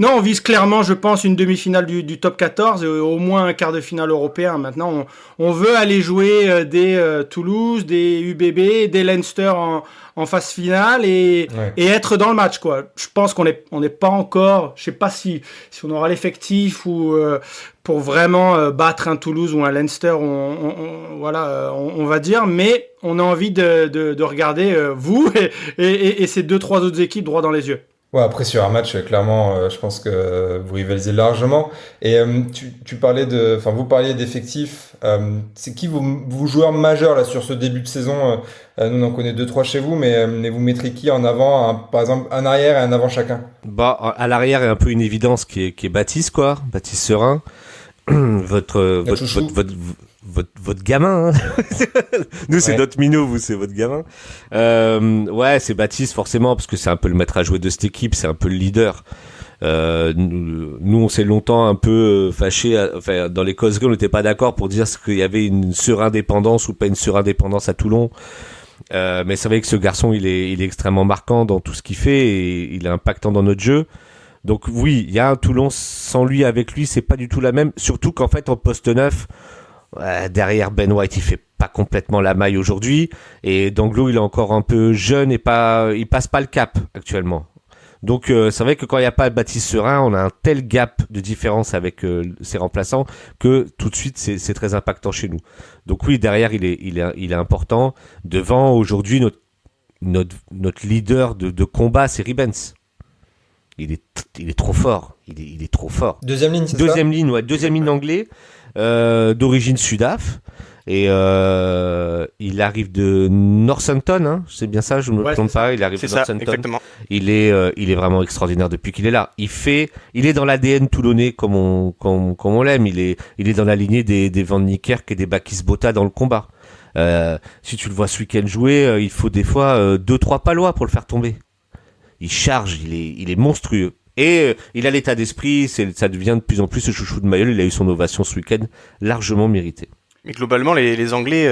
non, on vise clairement, je pense, une demi-finale du top 14 et au moins un quart de finale européen. Maintenant, on veut aller jouer des Toulouse, des UBB, des Leinster en phase finale et être dans le match, quoi. Je pense qu'on n'est pas encore, je sais pas si on aura l'effectif ou pour vraiment battre un Toulouse ou un Leinster, on va dire, mais on a envie de regarder vous et ces 2-3 autres équipes droit dans les yeux. Ouais, après sur un match, clairement, je pense que vous rivalisez largement. Et tu parlais enfin vous parliez d'effectifs. C'est qui vos joueurs majeurs là sur ce début de saison? Nous on en connaît deux trois chez vous, mais vous mettrez qui en avant, par exemple un arrière et un avant chacun? Bah, à l'arrière, il y a un peu une évidence qui est Baptiste, quoi. Baptiste Serin. chouchou. Votre gamin, hein. Nous, c'est Ouais. notre minot, vous, c'est votre gamin. Ouais, c'est Baptiste, forcément, parce que c'est un peu le maître à jouer de cette équipe, c'est un peu le leader. Nous, on s'est longtemps un peu fâchés, enfin, dans les causeries, on n'était pas d'accord pour dire qu'il y avait une surindépendance ou pas une surindépendance à Toulon. Mais c'est vrai que ce garçon, il est extrêmement marquant dans tout ce qu'il fait et il est impactant dans notre jeu. Donc oui, il y a un Toulon sans lui, avec lui, c'est pas du tout la même. Surtout qu'en fait, en poste neuf, derrière Ben White, il fait pas complètement la maille aujourd'hui. Et Danglo, il est encore un peu jeune et il passe pas le cap actuellement. Donc c'est vrai que quand il n'y a pas Baptiste Serin, on a un tel gap de différence avec ses remplaçants que tout de suite c'est très impactant chez nous. Donc oui, derrière il est important. Devant aujourd'hui notre leader de combat, c'est Ribens. Il est trop fort. Il est trop fort. Deuxième ligne, c'est ça? Deuxième ligne anglais, d'origine Sudaf. Et il arrive de Northampton, hein, c'est bien ça, je me trompe pas. Il arrive C'est de ça, Northampton. exactement. Il est vraiment extraordinaire depuis qu'il est là. Il est dans l'ADN toulonnais comme on l'aime. Il est dans la lignée des Van Niekerk et des Bakis Botha dans le combat. Si tu le vois ce week-end jouer, il faut des fois 2-3 palois pour le faire tomber. Il charge, il est monstrueux. Et il a l'état d'esprit, ça devient de plus en plus ce chouchou de Mayol. Il a eu son ovation ce week-end, largement mérité. Mais globalement, les Anglais,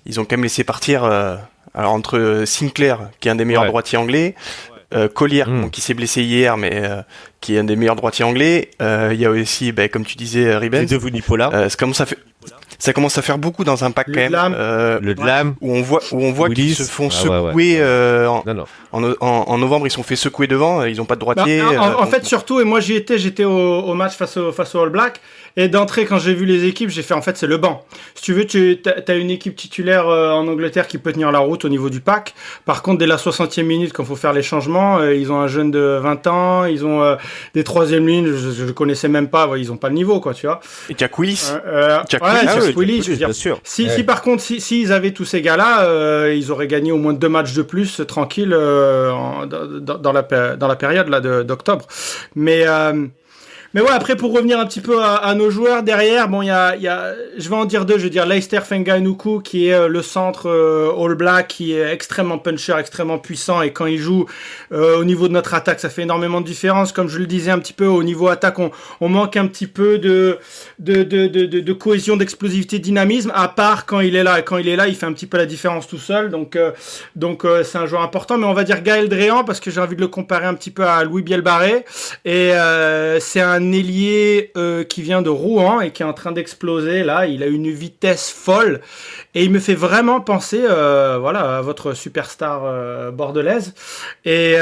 ils ont quand même laissé partir. Alors entre Sinclair, qui est un des meilleurs droitiers anglais, Collier, bon, qui s'est blessé hier, mais qui est un des meilleurs droitiers anglais. Il y a aussi, comme tu disais, Ribens. C'est devenu Nipola. Ça commence à faire beaucoup dans un pack quand même. Le Dlam. Où on voit Willis. qu'ils se font secouer. Ouais. En novembre, ils se sont fait secouer devant. Ils ont pas de droitier. En fait, surtout, et moi j'étais au match face au All Black. Et d'entrée, quand j'ai vu les équipes, j'ai fait en fait c'est le banc. Si tu veux, t'as une équipe titulaire en Angleterre qui peut tenir la route au niveau du pack. Par contre, dès la 60e minute, quand il faut faire les changements, ils ont un jeune de 20 ans, ils ont des troisième lignes, je connaissais même pas, ils ont pas le niveau, quoi, tu vois. Et Jack Willis. Jack Willis, je veux dire. bien sûr. Si par contre, s'ils avaient tous ces gars-là, ils auraient gagné au moins 2 matchs de plus, tranquille, dans la période là d'octobre. Mais ouais, après, pour revenir un petit peu à nos joueurs derrière, bon, il y a, je vais en dire deux, je veux dire Leicester Fenganuku, qui est le centre All Black, qui est extrêmement puncher, extrêmement puissant, et quand il joue au niveau de notre attaque, ça fait énormément de différence. Comme je le disais un petit peu, au niveau attaque, on manque un petit peu de cohésion, d'explosivité, de dynamisme, à part quand il est là. Et quand il est là, il fait un petit peu la différence tout seul, donc c'est un joueur important. Mais on va dire Gaël Dréan, parce que j'ai envie de le comparer un petit peu à Louis Bielbarré, et c'est un ailier qui vient de Rouen et qui est en train d'exploser là. Il a une vitesse folle et il me fait vraiment penser à votre superstar bordelaise. Et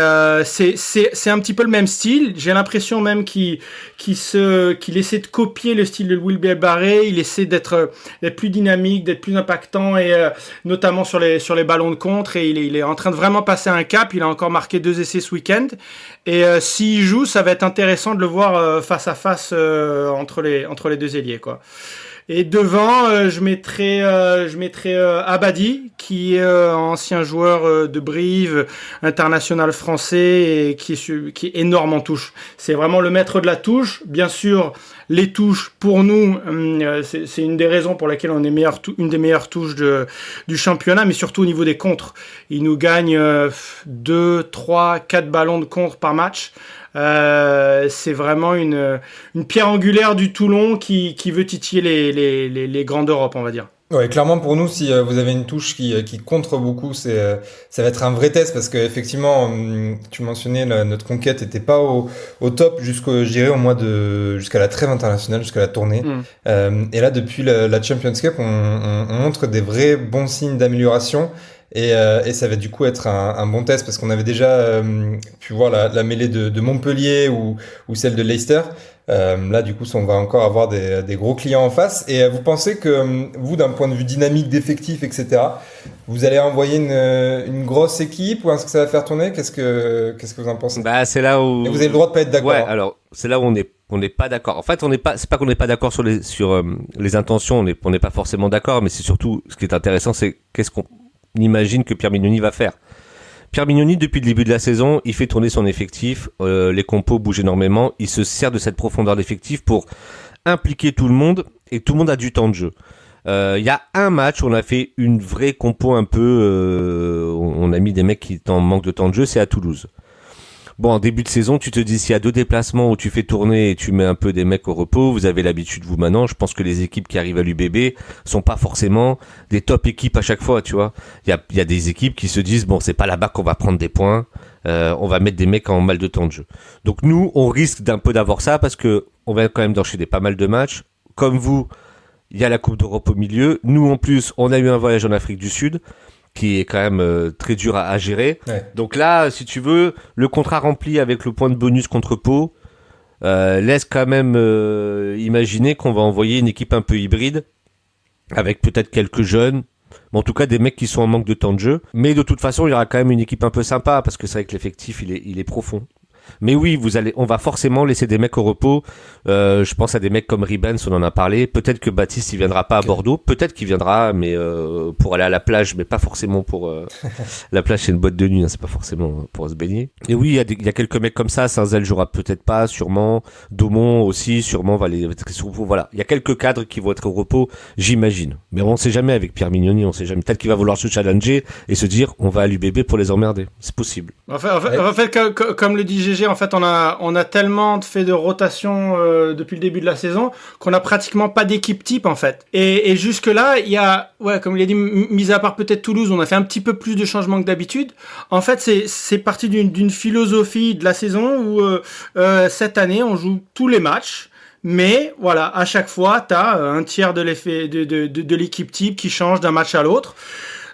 c'est un petit peu le même style. J'ai l'impression même qu'il essaie de copier le style de Louis Bielbarré. Il essaie d'être plus dynamique, d'être plus impactant, et notamment sur les ballons de contre, et il est en train de vraiment passer un cap. Il a encore marqué 2 essais ce week-end, et s'il joue, ça va être intéressant de le voir face à face entre les deux ailiers, quoi. Et devant, je mettrai Abadi, qui est ancien joueur de Brive, international français, et qui est énorme en touche. C'est vraiment le maître de la touche. Bien sûr, les touches, pour nous, c'est une des raisons pour lesquelles on est une des meilleures touches du championnat, mais surtout au niveau des contres. Il nous gagne 2, 3, 4 ballons de contre par match. C'est vraiment une pierre angulaire du Toulon qui veut titiller les grands d'Europe, on va dire. Ouais, clairement pour nous, si vous avez une touche qui contre beaucoup, ça va être un vrai test, parce que effectivement, tu mentionnais notre conquête était pas au top je dirais jusqu'à la trêve internationale, jusqu'à la tournée. Et là, depuis la Champions Cup, on montre des vrais bons signes d'amélioration. Et ça va du coup être un bon test, parce qu'on avait déjà pu voir la mêlée de Montpellier ou celle de Leicester. Là du coup on va encore avoir des gros clients en face. Et vous pensez que vous, d'un point de vue dynamique d'effectifs, etc., Vous allez envoyer une grosse équipe ou est-ce que ça va faire tourner? Qu'est-ce que vous en pensez? Bah, c'est là où. Et vous avez le droit de pas être d'accord. Ouais, alors, c'est là où on n'est pas d'accord. En fait, c'est pas qu'on n'est pas d'accord sur les intentions, on n'est pas forcément d'accord, mais c'est surtout, ce qui est intéressant, c'est qu'est-ce qu'on imagine que Pierre Mignoni va faire. Pierre Mignoni, depuis le début de la saison, il fait tourner son effectif, les compos bougent énormément, il se sert de cette profondeur d'effectif pour impliquer tout le monde, et tout le monde a du temps de jeu. Il y a un match où on a fait une vraie compo un peu, on a mis des mecs qui étaient en manque de temps de jeu, c'est à Toulouse. Bon, en début de saison, tu te dis s'il y a 2 déplacements où tu fais tourner et tu mets un peu des mecs au repos, vous avez l'habitude vous maintenant, je pense que les équipes qui arrivent à l'UBB sont pas forcément des top équipes à chaque fois, tu vois. Il y a des équipes qui se disent bon, c'est pas là-bas qu'on va prendre des points, on va mettre des mecs en mal de temps de jeu. Donc nous, on risque d'un peu d'avoir ça parce que on va quand même d'enchaîner pas mal de matchs. Comme vous, il y a la Coupe d'Europe au milieu. Nous, en plus, on a eu un voyage en Afrique du Sud qui est quand même très dur à gérer. Ouais. Donc là, si tu veux, le contrat rempli avec le point de bonus contre Pau laisse quand même imaginer qu'on va envoyer une équipe un peu hybride avec peut-être quelques jeunes, mais en tout cas des mecs qui sont en manque de temps de jeu. Mais de toute façon, il y aura quand même une équipe un peu sympa parce que c'est vrai que l'effectif, il est profond. Mais oui, on va forcément laisser des mecs au repos. Je pense à des mecs comme Ribens, on en a parlé. Peut-être que Baptiste, il viendra pas à Bordeaux. Peut-être qu'il viendra, mais pour aller à la plage, mais pas forcément pour la plage. C'est une boîte de nuit, hein, c'est pas forcément pour se baigner. Et oui, il y a quelques mecs comme ça. Saint-Zel jouera peut-être pas, sûrement. Daumont aussi, sûrement va les. Voilà, il y a quelques cadres qui vont être au repos, j'imagine. Mais on sait jamais avec Pierre Mignoni, on sait jamais. Peut-être qu'il va vouloir se challenger et se dire, on va à l'UBB pour les emmerder. C'est possible. En fait, comme le dit GG, en fait, on a tellement fait de rotation depuis le début de la saison qu'on a pratiquement pas d'équipe type en fait. Et jusque là, il y a, ouais, comme il a dit, mis à part peut-être Toulouse, on a fait un petit peu plus de changements que d'habitude. En fait, c'est parti d'une philosophie de la saison où cette année, on joue tous les matchs. Mais voilà, à chaque fois, t'as un tiers de l'effet de l'équipe type qui change d'un match à l'autre.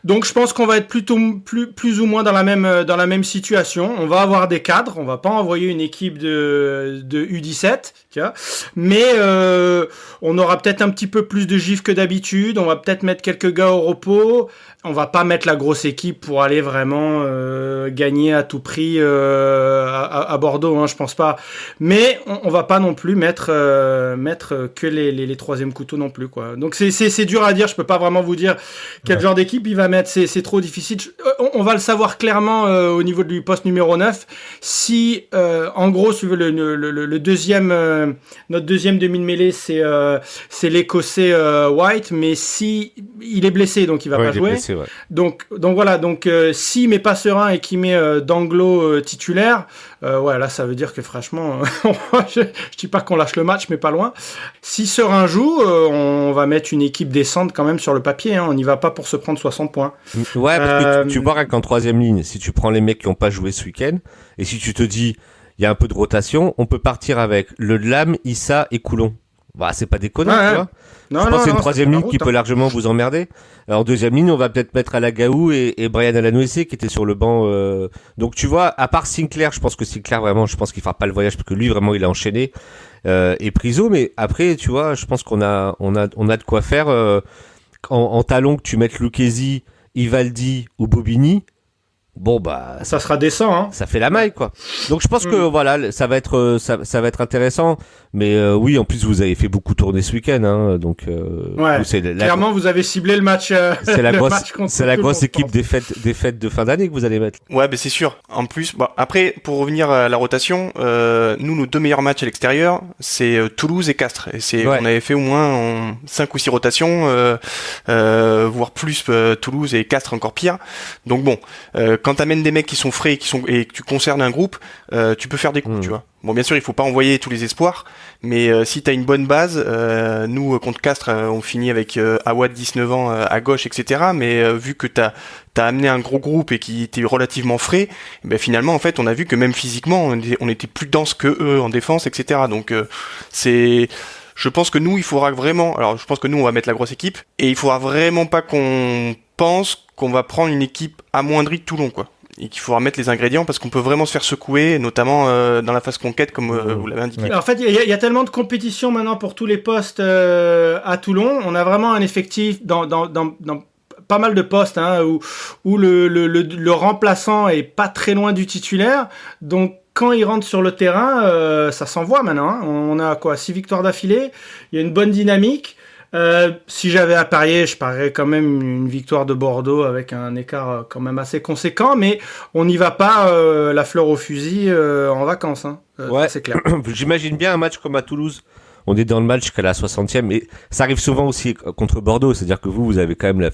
Donc je pense qu'on va être plutôt plus ou moins dans la même situation. On va avoir des cadres, on va pas envoyer une équipe de U17, tu vois. Mais on aura peut-être un petit peu plus de gifs que d'habitude, on va peut-être mettre quelques gars au repos. On va pas mettre la grosse équipe pour aller vraiment gagner à tout prix à Bordeaux, hein, je pense pas. Mais on va pas non plus mettre que les troisième couteaux non plus, quoi. Donc c'est dur à dire, je peux pas vraiment vous dire quel genre d'équipe il va mettre, c'est trop difficile. On va le savoir clairement au niveau du poste numéro 9 si en gros si vous voulez, le deuxième notre deuxième demi de mêlée c'est l'Écossais White, mais si il est blessé donc il va pas jouer. Blessé, ouais. Donc voilà, s'il met pas Serein et qu'il met d'Anglo titulaire, ouais, là ça veut dire que franchement je dis pas qu'on lâche le match mais pas loin. Si Serein joue, on va mettre une équipe décente quand même sur le papier, hein. On n'y va pas pour se prendre 60 points. Ouais, parce que tu vois qu'en troisième ligne, si tu prends les mecs qui ont pas joué ce week-end et si tu te dis il y a un peu de rotation, on peut partir avec le Lam, Issa et Coulon. Bah, c'est pas déconnant, ouais, tu vois. Je pense que c'est une troisième ligne qui peut largement vous emmerder. Alors, en deuxième ligne, on va peut-être mettre Alagaou et Brian Alanoessé qui était sur le banc. Donc, tu vois, à part Sinclair, je pense que Sinclair, vraiment, je pense qu'il fera pas le voyage parce que lui, vraiment, il a enchaîné. Et Priso, mais après, tu vois, je pense qu'on a de quoi faire. En talon, que tu mettes Lucchesi, Ivaldi ou Bobigny. Bon bah ça sera décent, hein. Ça fait la maille, quoi. Donc je pense que voilà, ça va être intéressant. Mais oui, en plus vous avez fait beaucoup tourner ce week-end, hein. Donc ouais. Clairement, vous avez ciblé le match. C'est la grosse équipe des fêtes de fin d'année que vous allez mettre. Ouais, ben c'est sûr. En plus, bah après pour revenir à la rotation, nous nos deux meilleurs matchs à l'extérieur, c'est Toulouse et Castres. Et on avait fait au moins 5 ou 6 rotations, voire plus Toulouse et Castres encore pire. Donc bon. Quand t'amènes des mecs qui sont frais et que tu concernes un groupe, tu peux faire des coups, tu vois. Bon, bien sûr, il faut pas envoyer tous les espoirs, mais si t'as une bonne base, nous contre Castres, on finit avec Awad 19 ans à gauche, etc. Mais vu que t'as amené un gros groupe et qui était relativement frais, ben finalement, en fait, on a vu que même physiquement, on était plus dense que eux en défense, etc. Donc je pense que nous, il faudra vraiment. Alors, je pense que nous, on va mettre la grosse équipe et il faudra vraiment pas qu'on pense qu'on va prendre une équipe amoindrie de Toulon, quoi. Et qu'il faudra mettre les ingrédients parce qu'on peut vraiment se faire secouer, notamment dans la phase conquête, comme vous l'avez indiqué. En fait, il y a tellement de compétition maintenant pour tous les postes à Toulon. On a vraiment un effectif pas mal de postes où le remplaçant est pas très loin du titulaire. Donc quand il rentre sur le terrain, ça s'envoie maintenant. Hein. On a 6 victoires d'affilée. Il y a une bonne dynamique. Si j'avais à parier, je parierais quand même une victoire de Bordeaux avec un écart quand même assez conséquent, mais on n'y va pas la fleur au fusil en vacances. Hein. Ouais, c'est clair. J'imagine bien un match comme à Toulouse. On est dans le match jusqu'à la 60e, et ça arrive souvent aussi contre Bordeaux, c'est-à-dire que vous avez quand même la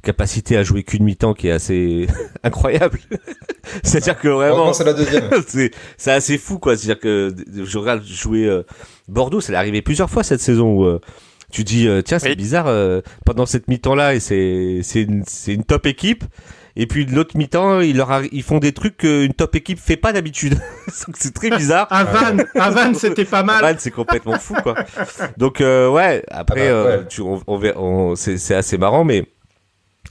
capacité à jouer qu'une mi-temps qui est assez incroyable. C'est-à-dire que vraiment, c'est la deuxième. c'est assez fou, quoi. C'est-à-dire que je regarde jouer Bordeaux, ça l'est arrivé plusieurs fois cette saison où tu dis tiens, c'est bizarre pendant cette mi-temps-là, et c'est une top équipe. Et puis l'autre mi-temps, ils font des trucs qu'une top équipe fait pas d'habitude. Donc c'est très bizarre. À Vannes, c'était pas mal. À Vannes, c'est complètement fou, quoi. Donc ouais, après, c'est assez marrant, mais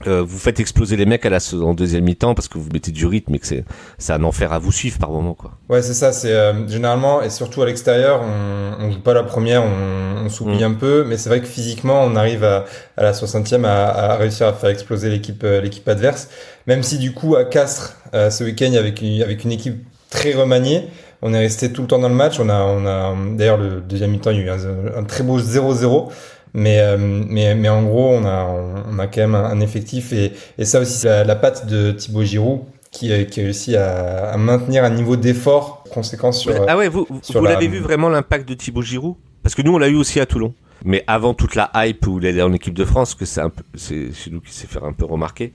vous faites exploser les mecs en deuxième mi-temps parce que vous mettez du rythme et que c'est un enfer à vous suivre par moment, quoi. Ouais, c'est ça. C'est généralement, et surtout à l'extérieur, on joue pas la première, on s'oublie un peu, mais c'est vrai que physiquement, on arrive à la 60e à réussir à faire exploser l'équipe adverse. Même si du coup à Castres ce week-end avec une équipe très remaniée, on est resté tout le temps dans le match. On a d'ailleurs le deuxième mi-temps, il y a eu un très beau 0-0. Mais en gros, on a quand même un effectif, et ça aussi, c'est la patte de Thibaut Giroud qui réussit à maintenir un niveau d'effort conséquent sur. Ah ouais, vous l'avez vu vraiment l'impact de Thibaut Giroud? Parce que nous, on l'a eu aussi à Toulon. Mais avant toute la hype où il est en équipe de France, que c'est chez nous qui s'est fait un peu remarquer.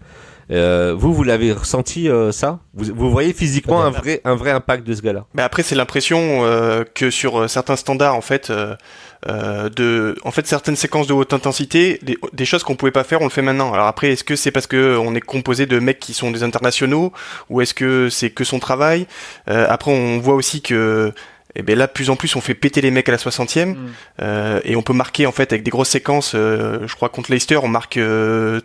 Vous l'avez ressenti ça? Vous voyez physiquement un vrai impact de ce gars-là? Mais après, c'est l'impression que sur certains standards, en fait, certaines séquences de haute intensité, des choses qu'on pouvait pas faire, on le fait maintenant. Alors après, est-ce que c'est parce que on est composé de mecs qui sont des internationaux, ou est-ce que c'est que son travail? Après, on voit aussi que là, de plus en plus, on fait péter les mecs à la 60e, et on peut marquer, en fait, avec des grosses séquences. Je crois contre Leicester, on marque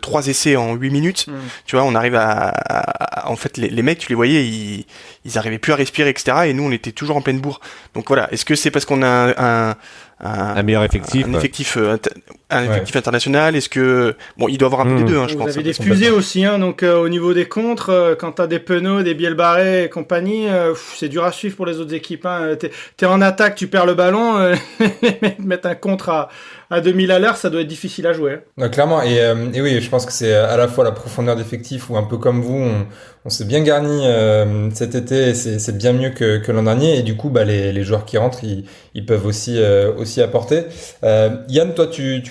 3 essais en 8 minutes. Tu vois, on arrive en fait, les mecs, tu les voyais, ils arrivaient plus à respirer, etc. Et nous, on était toujours en pleine bourre. Donc voilà. Est-ce que c'est parce qu'on a un meilleur effectif, un effectif international? Est-ce que il doit avoir un peu des deux, je pense. Vous avez des fusées aussi, donc au niveau des contres, quand t'as des Penaud, des Bielbarré et compagnie, c'est dur à suivre pour les autres équipes. T'es en attaque, tu perds le ballon, mettre un contre à 2000 à l'heure, ça doit être difficile à jouer. Ouais, clairement, et oui, je pense que c'est à la fois la profondeur d'effectif, où un peu comme vous, on s'est bien garni cet été, et c'est bien mieux que l'an dernier, et du coup, les joueurs qui rentrent, ils peuvent aussi apporter. Yann, toi, tu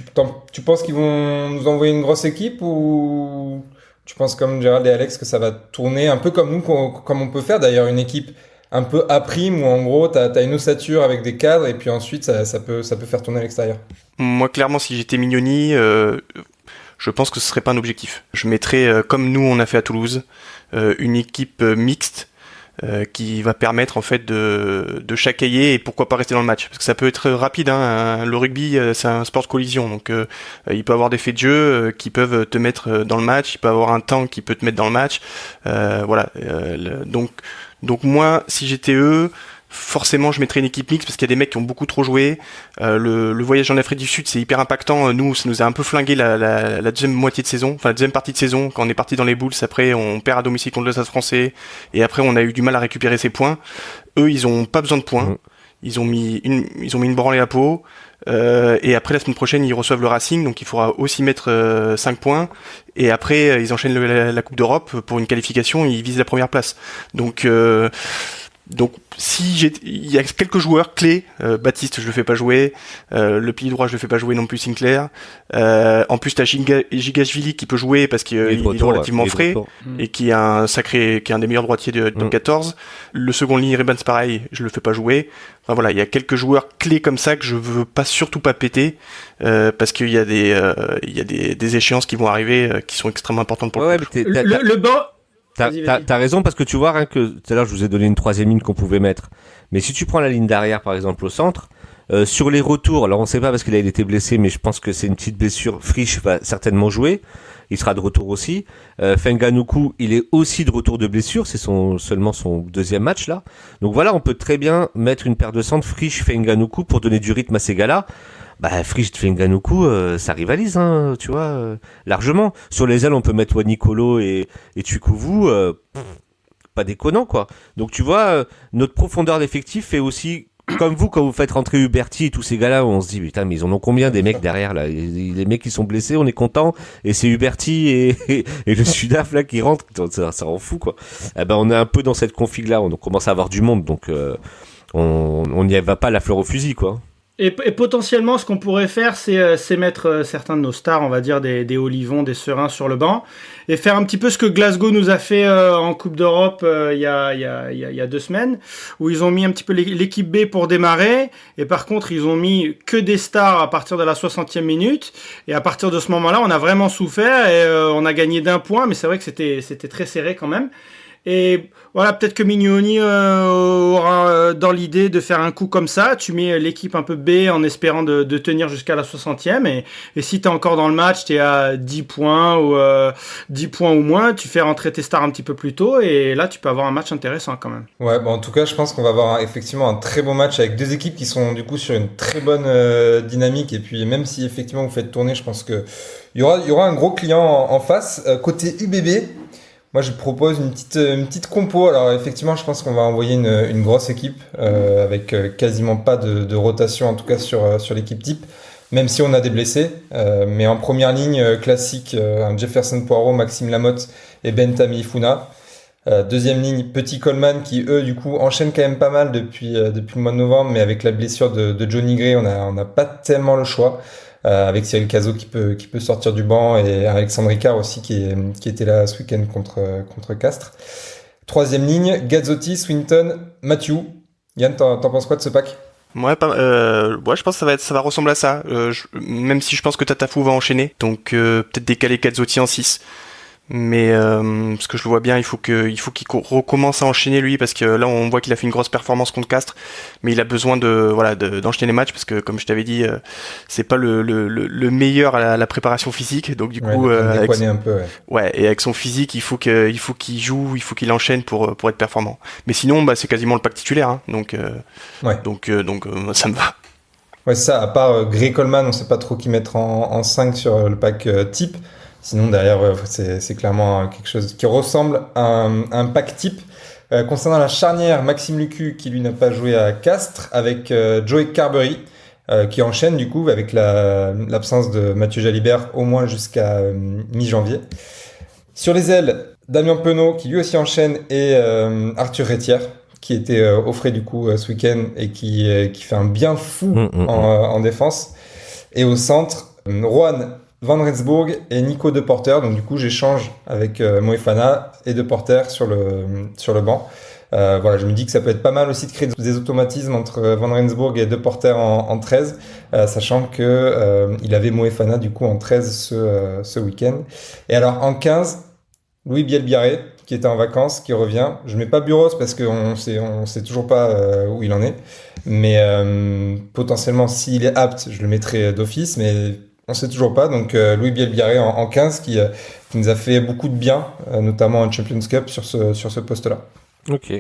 penses qu'ils vont nous envoyer une grosse équipe, ou tu penses comme Gérald et Alex que ça va tourner un peu comme nous, comme on peut faire d'ailleurs une équipe un peu à prime, où en gros t'as une ossature avec des cadres, et puis ensuite ça peut faire tourner à l'extérieur? Moi, clairement, si j'étais Mignoni, je pense que ce serait pas un objectif. Je mettrais, comme nous on a fait à Toulouse, une équipe mixte qui va permettre en fait de chacailler, et pourquoi pas rester dans le match, parce que ça peut être rapide, le rugby c'est un sport de collision, donc il peut avoir des faits de jeu qui peuvent te mettre dans le match, il peut avoir un temps qui peut te mettre dans le match, donc moi, si j'étais eux, forcément je mettrais une équipe mixte, parce qu'il y a des mecs qui ont beaucoup trop joué. Le voyage en Afrique du Sud, c'est hyper impactant. Nous, ça nous a un peu flingué la deuxième moitié de saison, enfin la deuxième partie de saison, quand on est parti dans les boules. Après, on perd à domicile contre le Stade Français, et après on a eu du mal à récupérer ses points. Eux, ils ont pas besoin de points. Ils ont mis une branlée à Pau. Et après, la semaine prochaine, ils reçoivent le Racing, donc il faudra aussi mettre 5 points. Et après, ils enchaînent la Coupe d'Europe pour une qualification, ils visent la première place. Donc il y a quelques joueurs clés, Baptiste je le fais pas jouer, le pilier droit je le fais pas jouer non plus, Sinclair, en plus t'as Gigashvili qui peut jouer parce qu'il est relativement frais, et qui est un des meilleurs droitiers de top 14. Le second ligne Rebans, pareil, je le fais pas jouer. Enfin voilà, il y a quelques joueurs clés comme ça que je veux surtout pas péter, parce qu'il y a des échéances qui vont arriver qui sont extrêmement importantes pour le banc. T'as raison, parce que tu vois, que tout à l'heure je vous ai donné une troisième ligne qu'on pouvait mettre, mais si tu prends la ligne d'arrière par exemple au centre, sur les retours, alors on sait pas parce qu'il a été blessé, mais je pense que c'est une petite blessure, Frisch va certainement jouer, il sera de retour aussi. Fenganuku, il est aussi de retour de blessure, c'est seulement son deuxième match là, donc voilà, on peut très bien mettre une paire de centres Frisch, Fenganuku pour donner du rythme à ces gars-là. Frisch Tvenganuku, ça rivalise, hein, tu vois, largement. Sur les ailes, on peut mettre Wanikolo et Tukuvu, pas déconnant, quoi. Donc, tu vois, notre profondeur d'effectif fait aussi, comme vous, quand vous faites rentrer Huberti et tous ces gars-là, on se dit, putain, mais ils en ont combien des mecs derrière, là? Les mecs qui sont blessés, on est content, et c'est Huberti et le Sudaf, là, qui rentrent, ça rend fou, quoi. On est un peu dans cette config-là, on commence à avoir du monde, donc, on n'y va pas la fleur au fusil, quoi. Et potentiellement, ce qu'on pourrait faire, c'est mettre certains de nos stars, on va dire des Olivon, des Serins sur le banc, et faire un petit peu ce que Glasgow nous a fait en Coupe d'Europe il y a 2 semaines, où ils ont mis un petit peu l'équipe B pour démarrer, et par contre, ils ont mis que des stars à partir de la 60e minute, et à partir de ce moment-là, on a vraiment souffert, et on a gagné d'1 point, mais c'est vrai que c'était très serré quand même. Et voilà, peut-être que Mignoni aura dans l'idée de faire un coup comme ça. Tu mets l'équipe un peu B en espérant de tenir jusqu'à la 60e. Et si tu es encore dans le match, tu es à 10 points ou 10 points ou moins, tu fais rentrer tes stars un petit peu plus tôt. Et là, tu peux avoir un match intéressant quand même. Ouais, en tout cas, je pense qu'on va avoir effectivement un très beau match avec 2 équipes qui sont du coup sur une très bonne dynamique. Et puis, même si effectivement vous faites tourner, je pense que il y aura un gros client en face. Côté UBB, moi, je propose une petite compo. Alors, effectivement, je pense qu'on va envoyer une grosse équipe avec quasiment pas de rotation, en tout cas sur l'équipe type, même si on a des blessés. Mais en première ligne, classique, un Jefferson Poirot, Maxime Lamotte et Bentami Ifuna. Deuxième ligne, Petit Coleman, qui eux, du coup, enchaînent quand même pas mal depuis le mois de novembre, mais avec la blessure de Johnny Gray, on n'a pas tellement le choix. Avec Cyril Cazot qui peut sortir du banc et Alexandre Ricard aussi qui était là ce week-end contre Castres. Troisième ligne, Gazzotti, Swinton, Matthew. Yann, t'en penses quoi de ce pack? Ouais, je pense que ça va ressembler à ça. Même si je pense que Tatafou va enchaîner, donc peut-être décaler Gazzotti en 6. Mais parce que je le vois bien, il faut qu'il recommence à enchaîner lui, parce que là on voit qu'il a fait une grosse performance contre Castres, mais il a besoin d'enchaîner les matchs, parce que comme je t'avais dit, c'est pas le meilleur à la préparation physique, donc du coup déconner un peu, et avec son physique il faut qu'il joue, il faut qu'il enchaîne pour être performant. Mais sinon c'est quasiment le pack titulaire, hein, donc ça me va. Ouais, c'est ça. À part Gray Coleman, on sait pas trop qui mettre en 5 sur le pack type. Sinon, derrière, c'est clairement quelque chose qui ressemble à un pack type. Concernant la charnière, Maxime Lucu, qui lui n'a pas joué à Castres, avec Joey Carberry, qui enchaîne du coup avec l'absence de Mathieu Jalibert au moins jusqu'à mi-janvier. Sur les ailes, Damien Penaud, qui lui aussi enchaîne, et Arthur Rétière, qui était au frais du coup ce week-end et qui fait un bien fou en défense. Et au centre, Rohan Van Rensburg et Nico Deporter. Donc du coup, j'échange avec Moefana et Deporter sur le banc. Je me dis que ça peut être pas mal aussi de créer des automatismes entre Van Rensburg et Deporter en 13, sachant que il avait Moefana du coup en 13 ce week-end. Et alors en 15, Louis Bielbiarré, qui était en vacances, qui revient. Je mets pas Buros parce qu'on sait toujours pas où il en est. Mais potentiellement, s'il est apte, je le mettrai d'office, mais on sait toujours pas. Donc Louis Bielbiarré en 15 qui nous a fait beaucoup de bien, notamment en Champions Cup sur ce poste-là. Ok.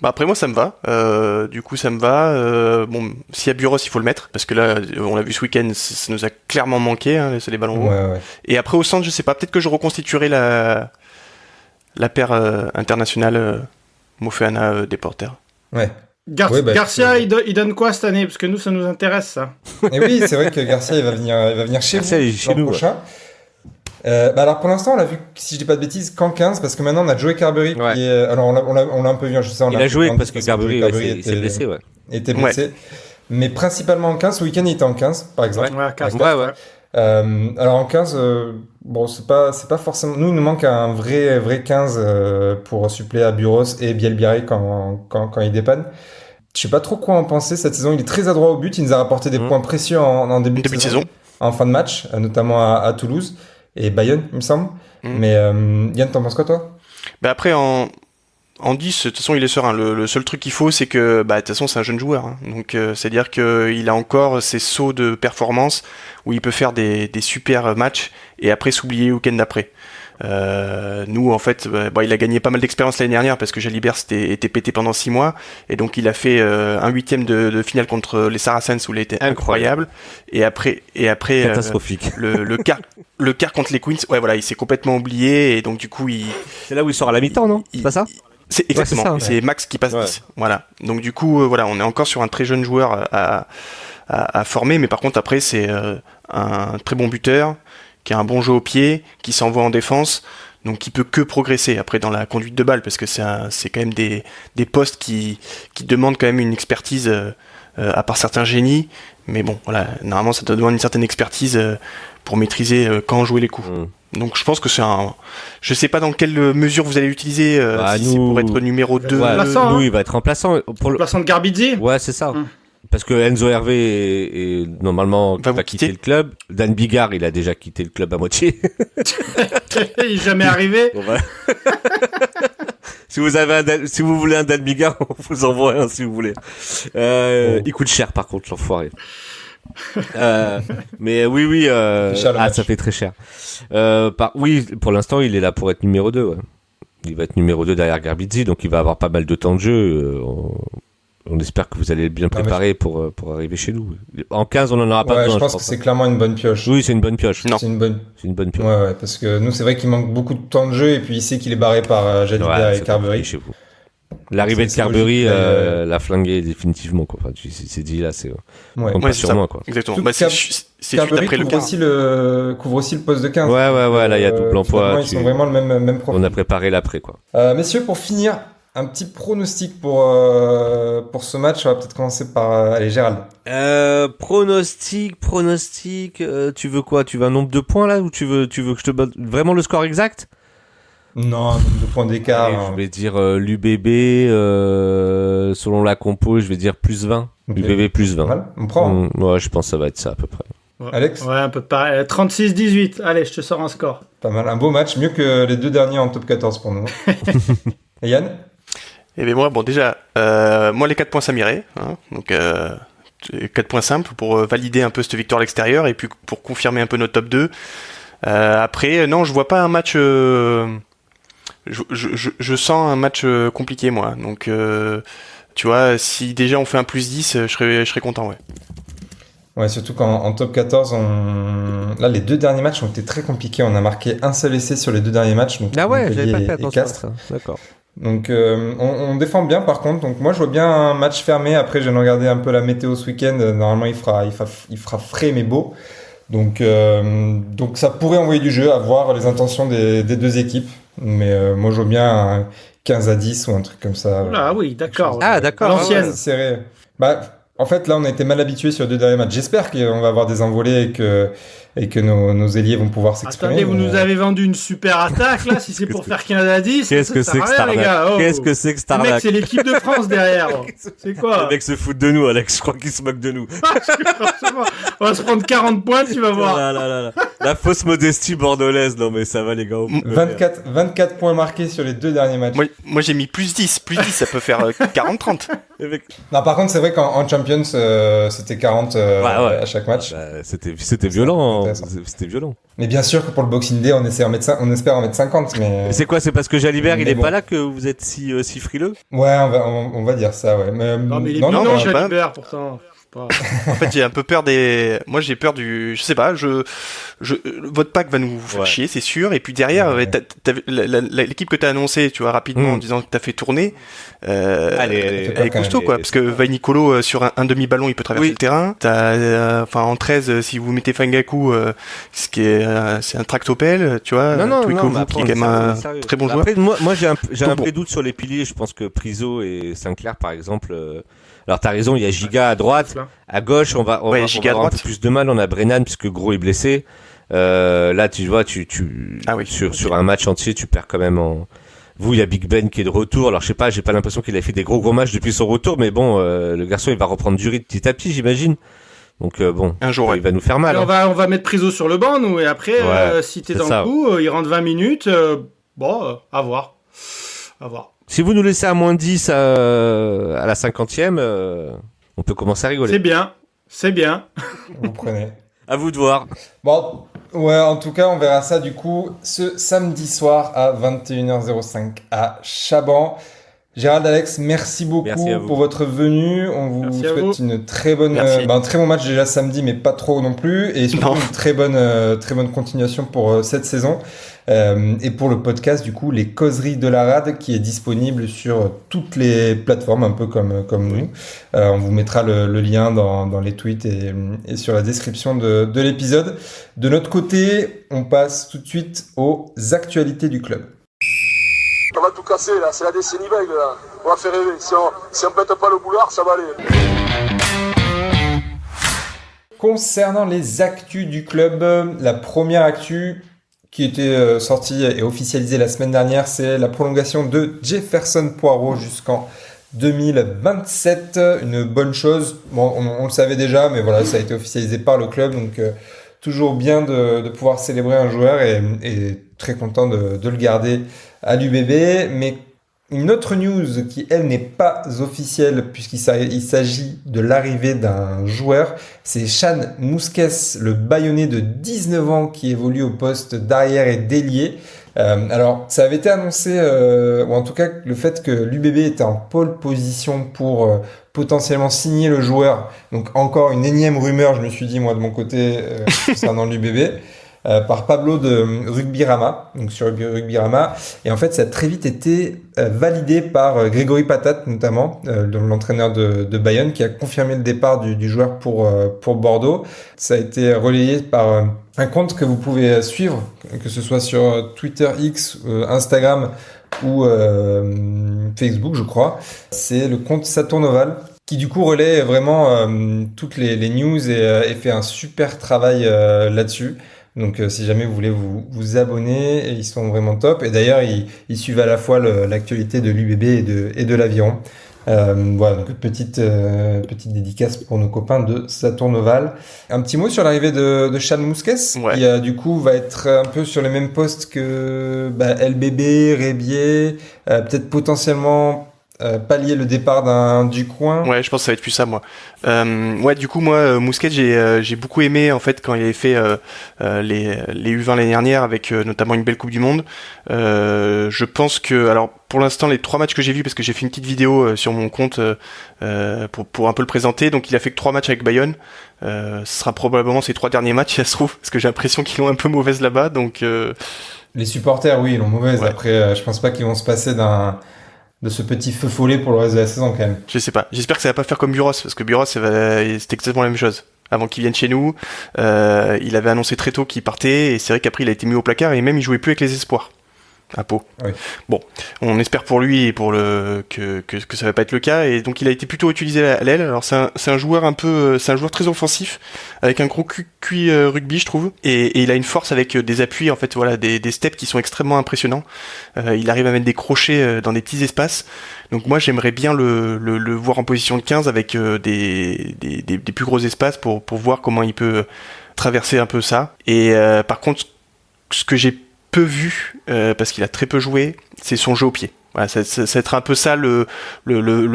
Après moi ça me va, du coup ça me va. S'il y a Buros il faut le mettre, parce que là on l'a vu ce week-end, ça nous a clairement manqué, hein, c'est les ballons hauts. Ouais. Et après au centre je sais pas, peut-être que je reconstituerai la paire internationale Moefana Deporter. Ouais. Garcia, il donne quoi cette année? Parce que nous, ça nous intéresse, ça. Et oui, c'est vrai que Garcia, il va venir chez Garcia, vous chez l'an nous, prochain. Alors pour l'instant, on l'a vu, si je dis pas de bêtises, qu'en 15, parce que maintenant on a Joey Carberry qui est... Alors on l'a un peu vu, je sais. Il a joué parce que Carberry s'est blessé, était blessé. Ouais. Mais principalement en 15, ce week-end il était en 15, par exemple. Ouais. Alors en 15, c'est pas forcément... Nous, il nous manque un vrai 15 pour suppléer à Buros et Bielbiarré quand il dépanne. Je sais pas trop quoi en penser cette saison. Il est très adroit au but. Il nous a rapporté des points précieux en début de saison. En fin de match, notamment à Toulouse et Bayonne, il me semble. Mais Yann, t'en penses quoi, toi? Après, en 10, de toute façon, il est serein. Le seul truc qu'il faut, c'est que, de toute façon, c'est un jeune joueur. Hein. Donc, c'est-à-dire qu'il a encore ses sauts de performance où il peut faire des super matchs et après s'oublier le week-end d'après. Nous, en fait, il a gagné pas mal d'expérience l'année dernière parce que Jalibert était pété pendant 6 mois, et donc il a fait un 8e de finale contre les Saracens où il a été incroyable. Et après catastrophique. Le quart contre les Queens, il s'est complètement oublié, et donc du coup c'est là où il sort à la mi-temps, non? C'est pas ça? C'est exactement. Ouais, c'est Max qui passe 10. Voilà. Donc du coup, on est encore sur un très jeune joueur à former, mais par contre après c'est un très bon buteur, qui a un bon jeu au pied, qui s'envoie en défense, donc qui peut que progresser après dans la conduite de balle, parce que c'est quand même des postes qui demandent quand même une expertise, à part certains génies, mais bon, voilà, normalement ça doit demander une certaine expertise pour maîtriser quand jouer les coups. Donc je pense que je sais pas dans quelle mesure vous allez l'utiliser, si c'est pour être numéro 2. Nous, il va être remplaçant. Remplaçant de Garbizzi. Ouais, c'est ça. Parce que Enzo Hervé est normalement va quitter le club. Dan Bigard, il a déjà quitté le club à moitié. Il est jamais arrivé. Bon, voilà. Si vous voulez un Dan Bigard, on vous envoie un si vous voulez. Il coûte cher par contre, l'enfoiré. Mais oui, ça fait très cher. Oui, pour l'instant, il est là pour être numéro 2. Ouais. Il va être numéro 2 derrière Garbizzi, donc il va avoir pas mal de temps de jeu. On espère que vous allez être bien préparé pour arriver chez nous. En 15, on en aura pas besoin. Je pense que c'est clairement une bonne pioche. Oui, c'est une bonne pioche. Non. C'est une bonne pioche. Ouais, parce que nous, c'est vrai qu'il manque beaucoup de temps de jeu, et puis il sait qu'il est barré par Jalibert et Carbery. Chez vous. L'arrivée de Carbery l'a flingué définitivement, quoi. Enfin, c'est dit là, c'est sur moi, quoi. Exactement. C'est Carbery couvre aussi le poste de 15. Ouais, là il y a double emploi. Ils sont vraiment le même profil. On a préparé l'après, quoi. Messieurs, pour finir, un petit pronostic pour ce match. On va peut-être commencer par Gérald. Pronostic. Tu veux quoi? Tu veux un nombre de points là, ou tu veux que je te donne vraiment le score exact? Non, un nombre de points d'écart. Je vais dire l'UBB, selon la compo, je vais dire plus 20. Okay. UBB plus 20. Mal. On prend. Ouais, je pense que ça va être ça à peu près. Ouais. Alex? Ouais, un peu pareil. 36-18. Allez, je te sors un score. Pas mal. Un beau match, mieux que les 2 derniers en top 14 pour nous. Et Yann? Eh bien moi, déjà, moi les 4 points ça m'irait, hein, donc 4 points simples pour valider un peu cette victoire à l'extérieur, et puis pour confirmer un peu notre top 2. Après, non, je vois pas un match... Je sens un match compliqué, moi, donc tu vois, si déjà on fait un plus 10, je serais content, ouais. Ouais, surtout qu'en top 14, là, les 2 derniers matchs ont été très compliqués. On a marqué un seul essai sur les 2 derniers matchs. Donc j'avais pas fait attention à ça. D'accord. Donc on défend bien par contre, donc moi je vois bien un match fermé. Après j'ai regardé un peu la météo ce week-end, normalement il fera frais mais beau, donc ça pourrait envoyer du jeu, à voir les intentions des 2 équipes, mais moi je vois bien un 15-10 ou un truc comme ça. Ah oui, d'accord. Ah d'accord. L'ancienne. Serré. En fait là on a été mal habitués sur les 2 derniers matchs. J'espère qu'on va avoir des envolées et que nos ailiers vont pouvoir s'exprimer. Attendez, vous nous avez vendu une super attaque, là, si c'est pour faire 15-10. Qu'est-ce que c'est que cette arnaque? Qu'est-ce que c'est que cette arnaque? Mec, c'est l'équipe de France derrière. C'est quoi? Le mec se fout de nous, Alex. Je crois qu'il se moque de nous. On va se prendre 40 points, tu vas voir. Là. La fausse modestie bordelaise. Non, mais ça va, les gars. 24 points marqués sur les 2 derniers matchs. Moi j'ai mis plus 10. Plus 10, ça peut faire 40-30. Non, par contre, c'est vrai qu'en Champions, c'était 40 à chaque match. C'était violent. C'était violent. Mais bien sûr que pour le Boxing Day, on espère en mettre 50. Mais c'est quoi? C'est parce que Jalibert, il est pas là que vous êtes si frileux? Ouais, on va dire ça, ouais. Non, mais il est non, Jalibert, pourtant. En fait, j'ai un peu peur moi, j'ai peur du... Je sais pas, votre pack va nous faire chier, c'est sûr. Et puis derrière, l'équipe que t'as annoncée, tu vois, rapidement, en disant que t'as fait tourner, elle est costaud, quoi. Parce que Vainicolo, sur un demi-ballon, il peut traverser le terrain. En 13, si vous mettez Fangaku, c'est un tractopelle, tu vois. Twikovu, qui est quand même un très bon joueur. Après, moi, j'ai un vrai doute sur les piliers. Je pense que Priso et Sinclair, par exemple... Alors t'as raison, il y a Giga à droite, à gauche on va avoir un peu plus de mal. On a Brennan puisque Gros est blessé. Là tu vois, sur un match entier tu perds quand même Vous, il y a Big Ben qui est de retour. Alors je sais pas, j'ai pas l'impression qu'il a fait des gros matchs depuis son retour, mais bon, le garçon il va reprendre du rythme petit à petit, j'imagine. Donc un jour il va nous faire mal. On va mettre Priso sur le banc nous, et après si t'es dans le coup, il rentre 20 minutes. À voir. Si vous nous laissez à moins 10 à la 50e, on peut commencer à rigoler. C'est bien. Vous prenez. À vous de voir. Bon, Ouais, en tout cas, on verra ça du coup ce samedi soir à 21h05 à Chaban. Gérald, Alex, merci beaucoup Merci à vous. pour votre venue. On vous Merci à souhaite vous. une très bonne, Merci. un très bon match déjà samedi, mais pas trop non plus, et surtout Non. une très bonne continuation pour cette saison. Et pour le podcast, du coup, les causeries de la rade, qui est disponible sur toutes les plateformes, un peu comme nous. On vous mettra le lien dans les tweets et sur la description de l'épisode. De notre côté, on passe tout de suite aux actualités du club. On va tout casser là, c'est la décennie bègue là. On va faire rêver. Si on pète pas le boulard, ça va aller. Concernant les actus du club, la première actu qui était sortie et officialisée la semaine dernière, c'est la prolongation de Jefferson Poirot jusqu'en 2027. Une bonne chose. Bon, on le savait déjà, mais voilà, ça a été officialisé par le club, donc toujours bien de pouvoir célébrer un joueur et très content de le garder à l'UBB. Mais une autre news qui, elle, n'est pas officielle puisqu'il s'agit de l'arrivée d'un joueur, c'est Sean Mousquès, le Bayonnais de 19 ans qui évolue au poste d'arrière et d'ailier. Alors, ça avait été annoncé, ou en tout cas le fait que l'UBB était en pole position pour potentiellement signer le joueur. Donc encore une énième rumeur, je me suis dit moi de mon côté concernant l'UBB. Par Pablo de Rugbyrama, donc sur Rugbyrama. Et en fait, ça a très vite été validé par Grégory Patat, notamment, l'entraîneur de Bayonne, qui a confirmé le départ du joueur pour Bordeaux. Ça a été relayé par un compte que vous pouvez suivre, que ce soit sur Twitter X, Instagram ou Facebook, je crois. C'est le compte Saturnoval, qui du coup relaie vraiment toutes les news et fait un super travail là-dessus. Donc si jamais vous voulez vous abonner, ils sont vraiment top. Et d'ailleurs, ils suivent à la fois l'actualité de l'UBB et de l'aviron. Voilà, donc petite dédicace pour nos copains de Saturnoval. Un petit mot sur l'arrivée de Sean Mousquès, Ouais. qui du coup va être un peu sur les mêmes postes que LBB, Rébier, peut-être potentiellement pallier le départ d'un Ducoing. Ouais, je pense que ça va être plus ça, moi. Ouais, du coup, moi, Mousquet, j'ai beaucoup aimé, en fait, quand il avait fait les U20 l'année dernière, avec notamment une belle Coupe du Monde. Je pense que, alors, pour l'instant, les 3 matchs que j'ai vus, parce que j'ai fait une petite vidéo sur mon compte pour un peu le présenter, donc il a fait que 3 matchs avec Bayonne. Ce sera probablement ses 3 derniers matchs, si ça se trouve, parce que j'ai l'impression qu'ils l'ont un peu mauvaise là-bas, donc... Les supporters, oui, ils l'ont mauvaise. Ouais. Après, je pense pas qu'ils vont se passer de ce petit feu follet pour le reste de la saison, quand même. Je sais pas. J'espère que ça va pas faire comme Buros, parce que Buros, c'était exactement la même chose. Avant qu'il vienne chez nous, il avait annoncé très tôt qu'il partait, et c'est vrai qu'après il a été mis au placard, et même il jouait plus avec les espoirs. À Pau. Oui. Bon, on espère pour lui et pour que ça va pas être le cas, et donc il a été plutôt utilisé à l'aile. Alors c'est un joueur c'est un joueur très offensif, avec un gros QI rugby, je trouve, et il a une force avec des appuis, en fait, voilà, des steps qui sont extrêmement impressionnants. Il arrive à mettre des crochets dans des petits espaces. Donc moi j'aimerais bien le voir en position de 15 avec des plus gros espaces pour voir comment il peut traverser un peu ça. Et par contre, ce que j'ai peu vu, parce qu'il a très peu joué, c'est son jeu au pied. Voilà, ça va être un peu ça le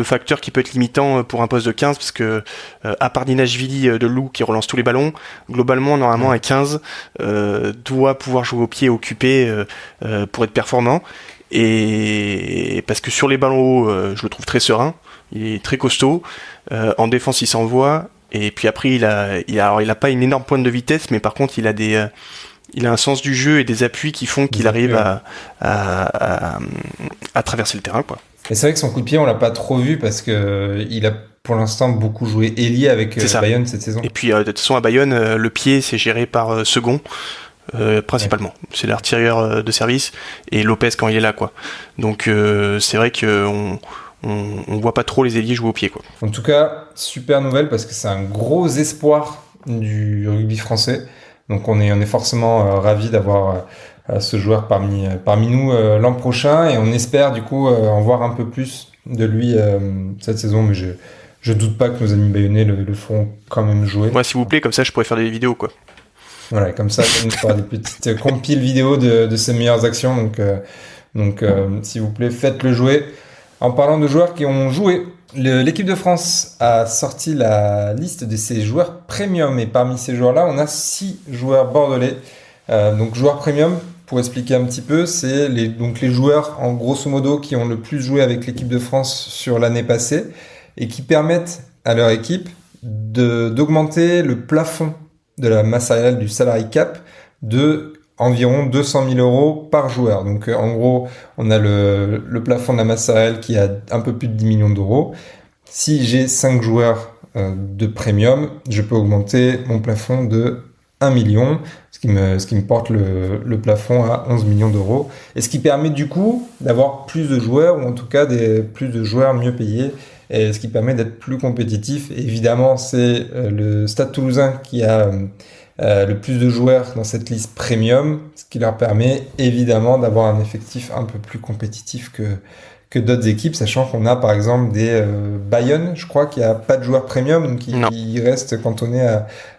facteur qui peut être limitant pour un poste de 15, parce que à part Dinashvili de Lou qui relance tous les ballons, globalement normalement un 15 doit pouvoir jouer au pied occupé pour être performant. Et parce que sur les ballons hauts, je le trouve très serein, il est très costaud, en défense il s'envoie, et puis après il a pas une énorme pointe de vitesse, mais par contre il a un sens du jeu et des appuis qui font qu'il arrive à traverser le terrain, quoi. Et c'est vrai que son coup de pied, on l'a pas trop vu parce que il a pour l'instant beaucoup joué ailier avec Bayonne cette saison. Et puis de toute façon à Bayonne, le pied c'est géré par Second. Principalement, ouais. C'est l'artilleur de service et Lopez quand il est là, quoi. Donc c'est vrai que on voit pas trop les ailiers jouer au pied, quoi. En tout cas, super nouvelle parce que c'est un gros espoir du rugby français. Donc on est forcément ravis d'avoir ce joueur parmi nous l'an prochain, et on espère du coup en voir un peu plus de lui cette saison, mais je doute pas que nos amis bayonnais le feront quand même jouer. Ouais, s'il vous plaît, comme ça je pourrais faire des vidéos, quoi. Voilà, comme ça, on fera des petites compiles vidéo de ses meilleures actions. Donc, s'il vous plaît, faites-le jouer. En parlant de joueurs qui ont joué, l'équipe de France a sorti la liste de ses joueurs premium. Et parmi ces joueurs-là, on a 6 joueurs bordelais. Donc joueurs premium, pour expliquer un petit peu, c'est donc les joueurs en grosso modo qui ont le plus joué avec l'équipe de France sur l'année passée et qui permettent à leur équipe d'augmenter le plafond de la masse salariale du salary cap de environ 200 000 euros par joueur. Donc en gros, on a le plafond de la masse salariale qui est à un peu plus de 10 millions d'euros. Si j'ai 5 joueurs de premium, je peux augmenter mon plafond de 1 million, ce qui me porte le plafond à 11 millions d'euros. Et ce qui permet du coup d'avoir plus de joueurs, ou en tout cas plus de joueurs mieux payés, et ce qui permet d'être plus compétitif. Et évidemment, c'est le Stade Toulousain qui a le plus de joueurs dans cette liste premium, ce qui leur permet évidemment d'avoir un effectif un peu plus compétitif que d'autres équipes, sachant qu'on a par exemple des Bayonne, je crois, qui a pas de joueurs premium, donc ils restent cantonnés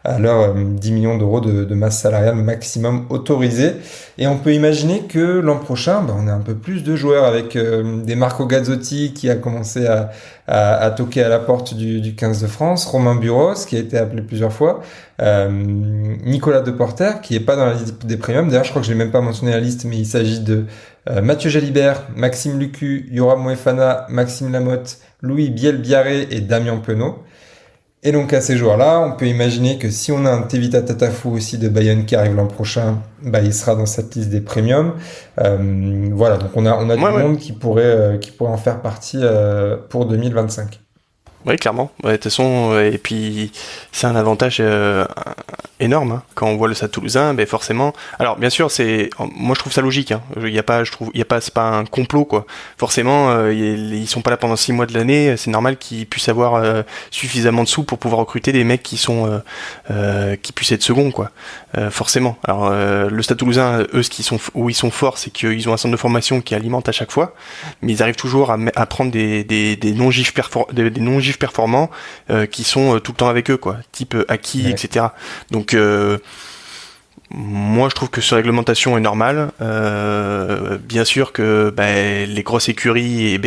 à leurs 10 millions d'euros de masse salariale maximum autorisée. Et on peut imaginer que l'an prochain, on a un peu plus de joueurs avec des Marco Gazzotti qui a commencé à toquer à la porte du 15 de France, Romain Buros qui a été appelé plusieurs fois, Nicolas Deporter qui est pas dans la liste des premiums. D'ailleurs, je crois que je l'ai même pas mentionné la liste, mais il s'agit de Mathieu Jalibert, Maxime Lucu, Yoram Moefana, Maxime Lamotte, Louis Biel-Biarré et Damien Penaud. Et donc à ces joueurs-là, on peut imaginer que si on a un Tevita Tatafou aussi de Bayonne qui arrive l'an prochain, il sera dans cette liste des premiums. Voilà, donc on a du monde qui pourrait en faire partie pour 2025. Oui, clairement. De toute façon, et puis c'est un avantage énorme hein. Quand on voit le Stade Toulousain, forcément. Alors bien sûr, moi je trouve ça logique. Hein. C'est pas un complot quoi. Forcément, ils sont pas là pendant 6 mois de l'année. C'est normal qu'ils puissent avoir suffisamment de sous pour pouvoir recruter des mecs qui puissent être seconds quoi. Forcément. Alors le Stade Toulousain, eux, où ils sont forts, c'est qu'ils ont un centre de formation qui alimente à chaque fois, mais ils arrivent toujours à prendre des non-gifs performants qui sont tout le temps avec eux quoi, type Aki, etc. Donc moi je trouve que cette réglementation est normale. Bien sûr que les grosses écuries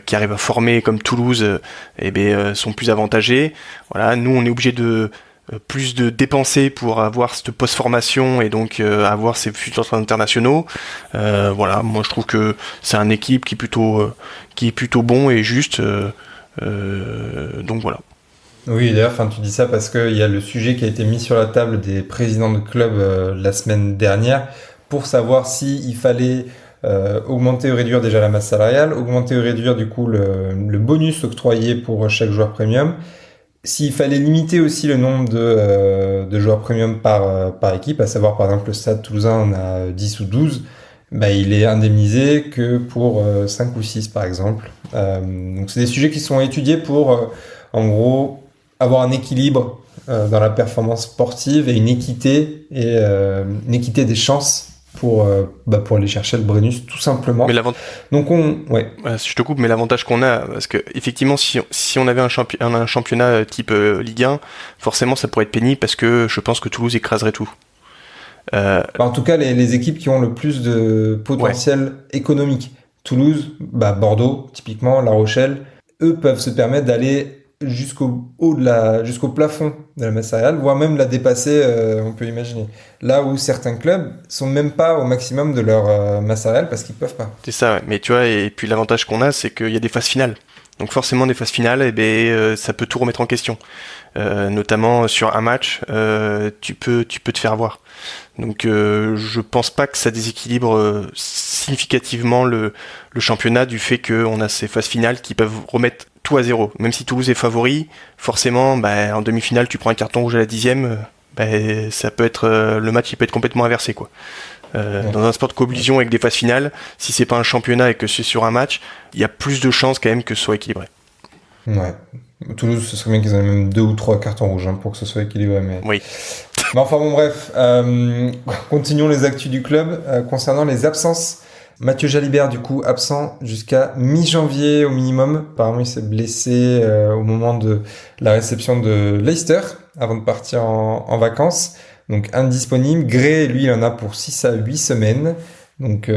qui arrivent à former comme Toulouse sont plus avantagées. Voilà, nous on est obligé de plus de dépenser pour avoir cette post-formation et donc avoir ces futurs internationaux. Voilà, moi je trouve que c'est un équipe qui est plutôt bon et juste. Donc voilà. Oui, d'ailleurs, tu dis ça parce qu'il y a le sujet qui a été mis sur la table des présidents de club la semaine dernière pour savoir s'il fallait augmenter ou réduire déjà la masse salariale, augmenter ou réduire du coup le bonus octroyé pour chaque joueur premium, s'il fallait limiter aussi le nombre de joueurs premium par équipe, à savoir par exemple le Stade Toulousain on a 10 ou 12, il est indemnisé que pour 5 ou 6 par exemple. Donc c'est des sujets qui sont étudiés pour en gros avoir un équilibre dans la performance sportive et une équité des chances pour aller chercher le bonus tout simplement. Mais donc je te coupe, mais l'avantage qu'on a, parce que effectivement si on avait un championnat type Ligue 1, forcément ça pourrait être pénible parce que je pense que Toulouse écraserait tout. En tout cas les équipes qui ont le plus de potentiel économique, Toulouse, Bordeaux typiquement, La Rochelle, eux peuvent se permettre d'aller jusqu'au plafond de la masse salariale, voire même la dépasser, on peut imaginer. Là où certains clubs sont même pas au maximum de leur masse salariale parce qu'ils peuvent pas. C'est ça, ouais. Mais tu vois, et puis l'avantage qu'on a, c'est qu'il y a des phases finales. Donc forcément, des phases finales, ça peut tout remettre en question. Notamment sur un match, tu peux te faire avoir. Donc je pense pas que ça déséquilibre significativement le championnat du fait qu'on a ces phases finales qui peuvent remettre tout à zéro. Même si Toulouse est favori, forcément, en demi-finale, tu prends un carton rouge à la 10e, ça peut être le match il peut être complètement inversé quoi. Dans un sport de collision avec des phases finales, si c'est pas un championnat et que c'est sur un match, il y a plus de chances quand même que ce soit équilibré. Ouais. Toulouse, ce serait bien qu'ils aient même 2 ou 3 cartons rouges pour que ce soit équilibré. Mais... Oui. Mais enfin bon, bref. Continuons les actus du club. Concernant les absences, Mathieu Jalibert, du coup, absent jusqu'à mi-janvier au minimum. Apparemment, il s'est blessé au moment de la réception de Leicester, avant de partir en vacances. Donc, indisponible. Gray, lui, il en a pour 6 à 8 semaines. Donc,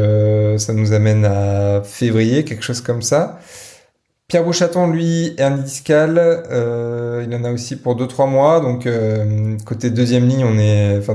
ça nous amène à février, quelque chose comme ça. Pierre Beauchaton, lui, hernie discale, il en a aussi pour 2-3 mois, donc côté deuxième ligne,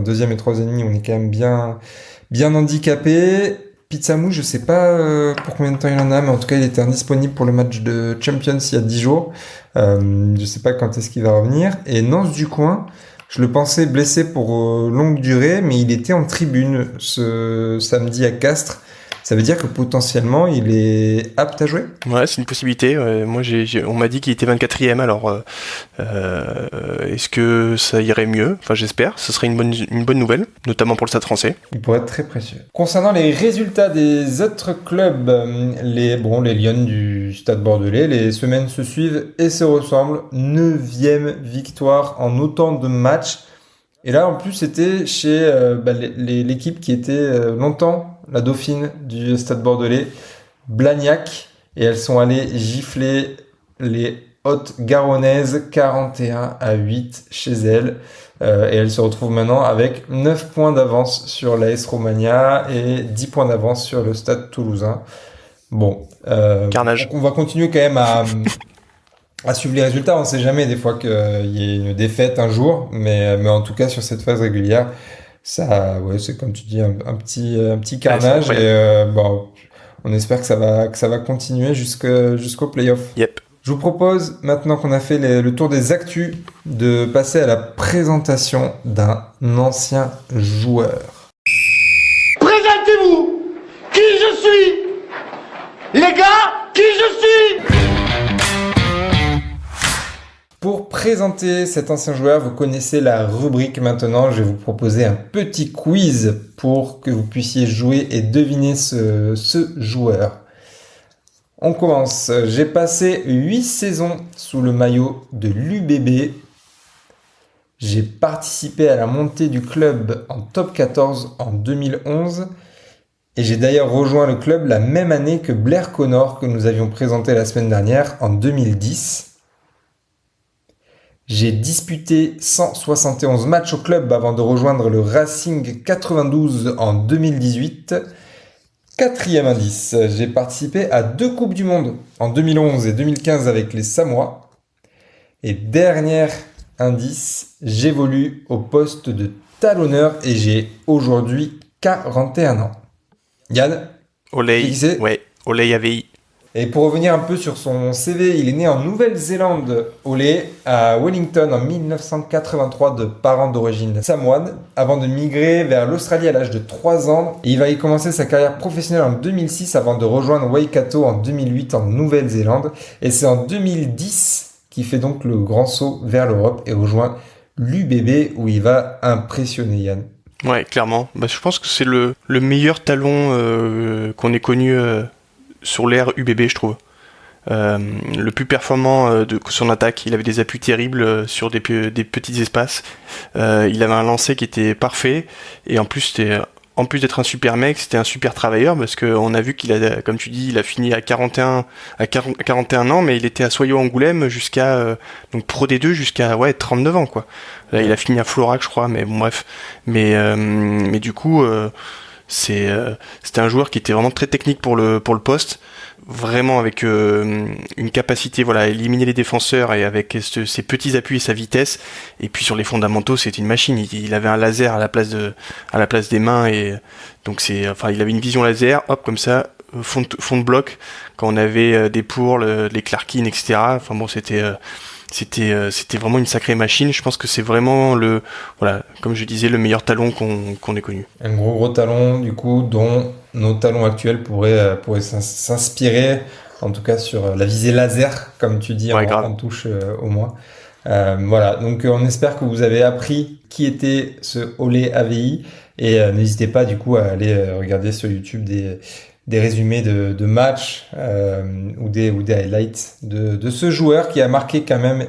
deuxième et troisième ligne, on est quand même bien handicapé. Pizzamou, je sais pas pour combien de temps il en a, mais en tout cas, il était indisponible pour le match de Champions il y a 10 jours. Je sais pas quand est-ce qu'il va revenir. Et Nance Ducoing, je le pensais blessé pour longue durée, mais il était en tribune ce samedi à Castres. Ça veut dire que potentiellement, il est apte à jouer ? Ouais, c'est une possibilité. Moi, on m'a dit qu'il était 24e, alors est-ce que ça irait mieux ? Enfin, j'espère. Ce serait une bonne nouvelle, notamment pour le Stade français. Il pourrait être très précieux. Concernant les résultats des autres clubs, les Lions du Stade Bordelais, les semaines se suivent et se ressemblent. 9e victoire en autant de matchs. Et là, en plus, c'était chez l'équipe qui était longtemps la dauphine du Stade Bordelais, Blagnac, et elles sont allées gifler les Hautes-Garonnaises 41-8 chez elles. Et elles se retrouvent maintenant avec 9 points d'avance sur l'AS Romagna et 10 points d'avance sur le Stade Toulousain. Bon, Carnage. On va continuer quand même à suivre les résultats. On ne sait jamais des fois qu'il y ait une défaite un jour, mais en tout cas sur cette phase régulière, ça, ouais, c'est comme tu dis un petit carnage. Ouais, et on espère que ça va continuer jusqu'au playoff. Yep. Je vous propose maintenant qu'on a fait le tour des actus de passer à la présentation d'un ancien joueur. Présentez-vous. Qui je suis? Les gars, qui je suis? Pour présenter cet ancien joueur, vous connaissez la rubrique maintenant. Je vais vous proposer un petit quiz pour que vous puissiez jouer et deviner ce joueur. On commence. J'ai passé 8 saisons sous le maillot de l'UBB. J'ai participé à la montée du club en top 14 en 2011. Et j'ai d'ailleurs rejoint le club la même année que Blair Connor que nous avions présenté la semaine dernière en 2010. J'ai disputé 171 matchs au club avant de rejoindre le Racing 92 en 2018. Quatrième indice, j'ai participé à 2 Coupes du Monde en 2011 et 2015 avec les Samoa. Et dernier indice, j'évolue au poste de talonneur et j'ai aujourd'hui 41 ans. Yann ? Olay, ouais, Olay AVI. Et pour revenir un peu sur son CV, il est né en Nouvelle-Zélande, Olay, à Wellington en 1983 de parents d'origine samoane, avant de migrer vers l'Australie à l'âge de 3 ans. Et il va y commencer sa carrière professionnelle en 2006 avant de rejoindre Waikato en 2008 en Nouvelle-Zélande. Et c'est en 2010 qu'il fait donc le grand saut vers l'Europe et rejoint l'UBB où il va impressionner Yann. Ouais, clairement. Je pense que c'est le meilleur talon qu'on ait connu sur l'ère UBB, je trouve. Le plus performant de son attaque. Il avait des appuis terribles sur des petits espaces. Il avait un lancer qui était parfait. Et en plus d'être un super mec, c'était un super travailleur parce qu'on a vu qu'il a, comme tu dis, il a fini à 41 ans, mais il était à Soyo-Angoulême jusqu'à donc Pro D2 jusqu'à 39 ans quoi. Là, il a fini à Florac, je crois, mais bon, bref. Mais du coup, c'était un joueur qui était vraiment très technique pour le poste, vraiment avec une capacité à éliminer les défenseurs et avec ses petits appuis et sa vitesse. Et puis sur les fondamentaux, c'était une machine. Il avait un laser à la place des mains et donc il avait une vision laser, hop comme ça, fond de bloc quand on avait des pour les Clarkin, etc. Enfin bon, c'était vraiment une sacrée machine. Je pense que c'est vraiment comme je disais, le meilleur talon qu'on ait connu. Un gros talon, du coup, dont nos talons actuels pourraient s'inspirer, en tout cas sur la visée laser, comme tu dis, en touche au moins. Voilà, donc on espère que vous avez appris qui était ce Olay AVI et n'hésitez pas du coup à aller regarder sur YouTube des résumés de matchs ou des highlights de ce joueur qui a marqué quand même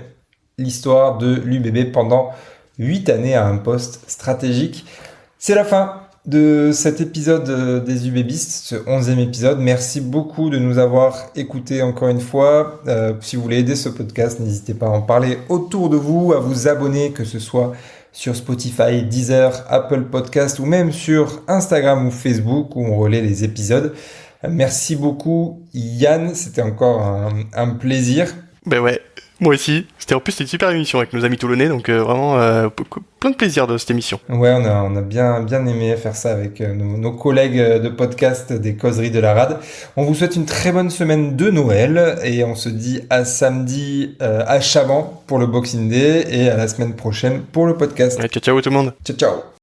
l'histoire de l'UBB pendant 8 années à un poste stratégique. C'est la fin de cet épisode des UBBistes, ce 11e épisode. Merci beaucoup de nous avoir écoutés encore une fois. Si vous voulez aider ce podcast, n'hésitez pas à en parler autour de vous, à vous abonner, que ce soit sur Spotify, Deezer, Apple Podcast ou même sur Instagram ou Facebook où on relaie les épisodes. Merci beaucoup Yann, c'était encore un plaisir. Ben ouais, moi aussi. C'était une super émission avec nos amis toulonnais, donc vraiment plein de plaisir de cette émission. Ouais, on a bien aimé faire ça avec nos collègues de podcast des Causeries de la Rade. On vous souhaite une très bonne semaine de Noël et on se dit à samedi à Chaban pour le Boxing Day et à la semaine prochaine pour le podcast. Ouais, ciao tout le monde. Ciao.